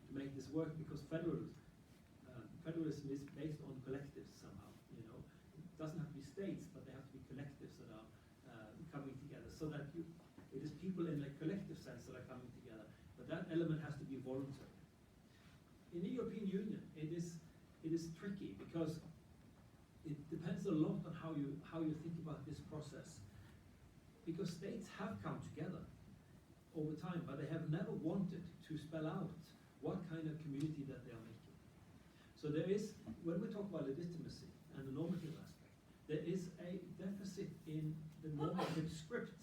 make this work, because federalism is based on collectives somehow. It doesn't have to be states, but they have to be collectives that are coming together, so that it is people in a collective sense that are coming together, but that element has to be voluntary. In the European Union, it is tricky because it depends a lot on how you think about this process, because states have come together over time, but they have never wanted to spell out what kind of community that they are making. So there is, when we talk about legitimacy and the normative aspect, there is a deficit in the normative script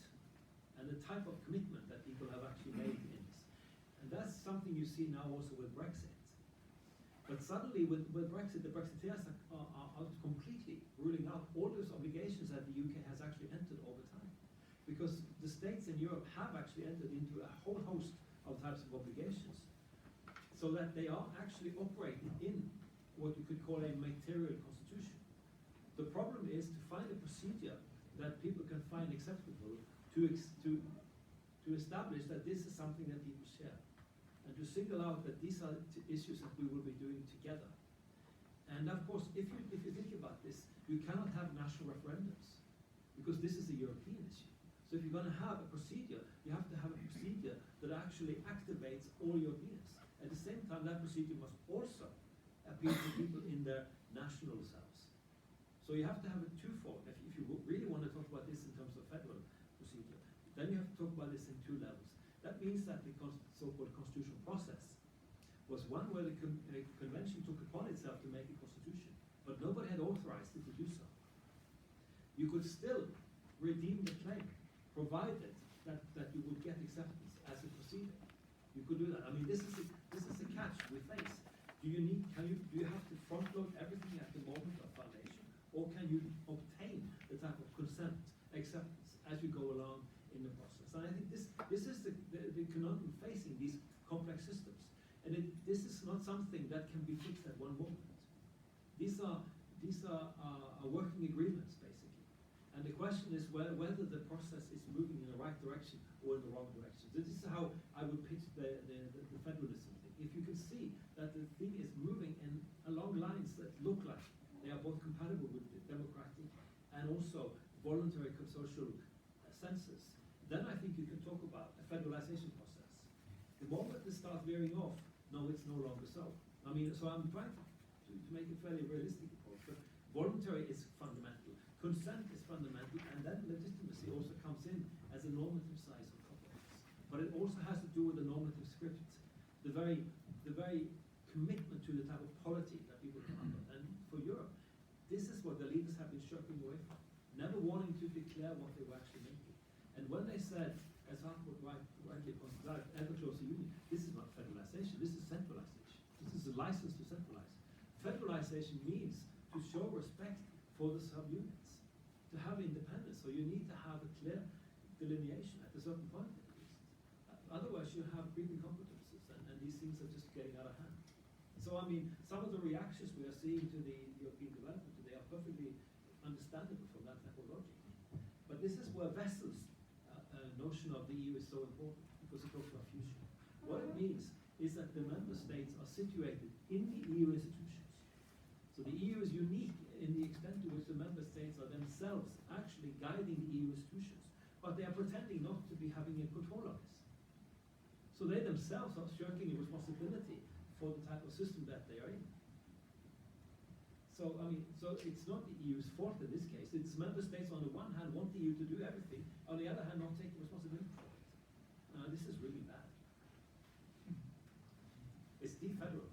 and the type of commitment that people have actually made in this. And that's something you see now also with Brexit. But suddenly, with Brexit, the Brexiteers are completely ruling out all those obligations that the UK has actually entered over time. Because the states in Europe have actually entered into a whole host of types of obligations, so that they are actually operating in what you could call a material constitution. The problem is to find a procedure that people can find acceptable to establish that this is something that people share, and to single out that these are issues that we will be doing together. And of course, if you think about this, you cannot have national referendums, because this is a European issue. So if you're going to have a procedure, you have to have a procedure that actually activates all Europeans. At the same time, that procedure must also appeal to people in their national selves. So you have to have a twofold. If you really want to talk about this in terms of federal procedure, then you have to talk about this in two levels. That means that the so-called constitutional process was one where the convention took upon itself to make a constitution, but nobody had authorized it to do so. You could still redeem the claim, provided that you would get acceptance as a procedure. You could do that. I mean, this is a catch we face. Do you have to front load everything at the moment of foundation, or can you obtain the type of consent, acceptance as you go along in the process? And I think this is the conundrum facing these complex systems. And this is not something that can be fixed at one moment. These are working agreements, basically. And the question is whether the process is moving in the right direction or in the wrong direction. This is how I would pitch the federalism thing. If you can see that the thing is moving along lines that look like they are both compatible with the democratic and also voluntary social census, then I think you can talk about a federalization process. The moment it starts veering off, no, it's no longer so. I mean, so I'm trying to make a fairly realistic approach. But voluntary is fundamental. Consent is fundamental, and then legitimacy also comes in as a normative size on top of this. But it also has to do with the normative script, the very commitment to the type of polity that people come under. And for Europe, this is what the leaders have been shirking away from, never wanting to declare what they were actually making. And when they said, as Hartmut rightly pointed out, ever closer union, this is not federalization, this is centralization. This is a license to centralize. Federalization means to show respect for the subunits, to have independence. So you need to have a clear delineation at a certain point at least. Otherwise you have creeping competences, and these things are just getting out of hand. So I mean, some of the reactions we are seeing to the European development today are perfectly understandable from that type of logic. But this is where Wessel's notion of the EU is so important, because it talks about fusion. What it means is that the member states are situated in the EU institutions. So the EU is unique in the extent to which the member states are themselves actually guiding the EU institutions, but they are pretending not to be having a control of this. So they themselves are shirking a responsibility for the type of system that they are in. So I mean, so it's not the EU's fault in this case. It's member states on the one hand want the EU to do everything, on the other hand not taking responsibility for it. This is really bad. It's de-federal.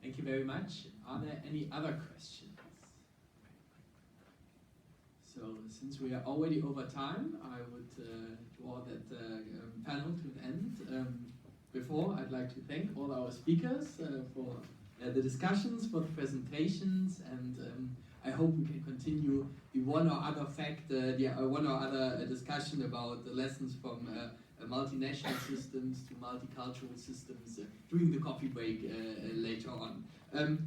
Thank you very much. Are there any other questions? So since we are already over time, I would draw that panel to an end. Before, I'd like to thank all our speakers for the discussions, for the presentations, and I hope we can continue the one or other one or other discussion about the lessons from multinational systems to multicultural systems during the coffee break later on.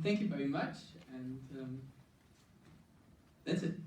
Thank you very much, and that's it.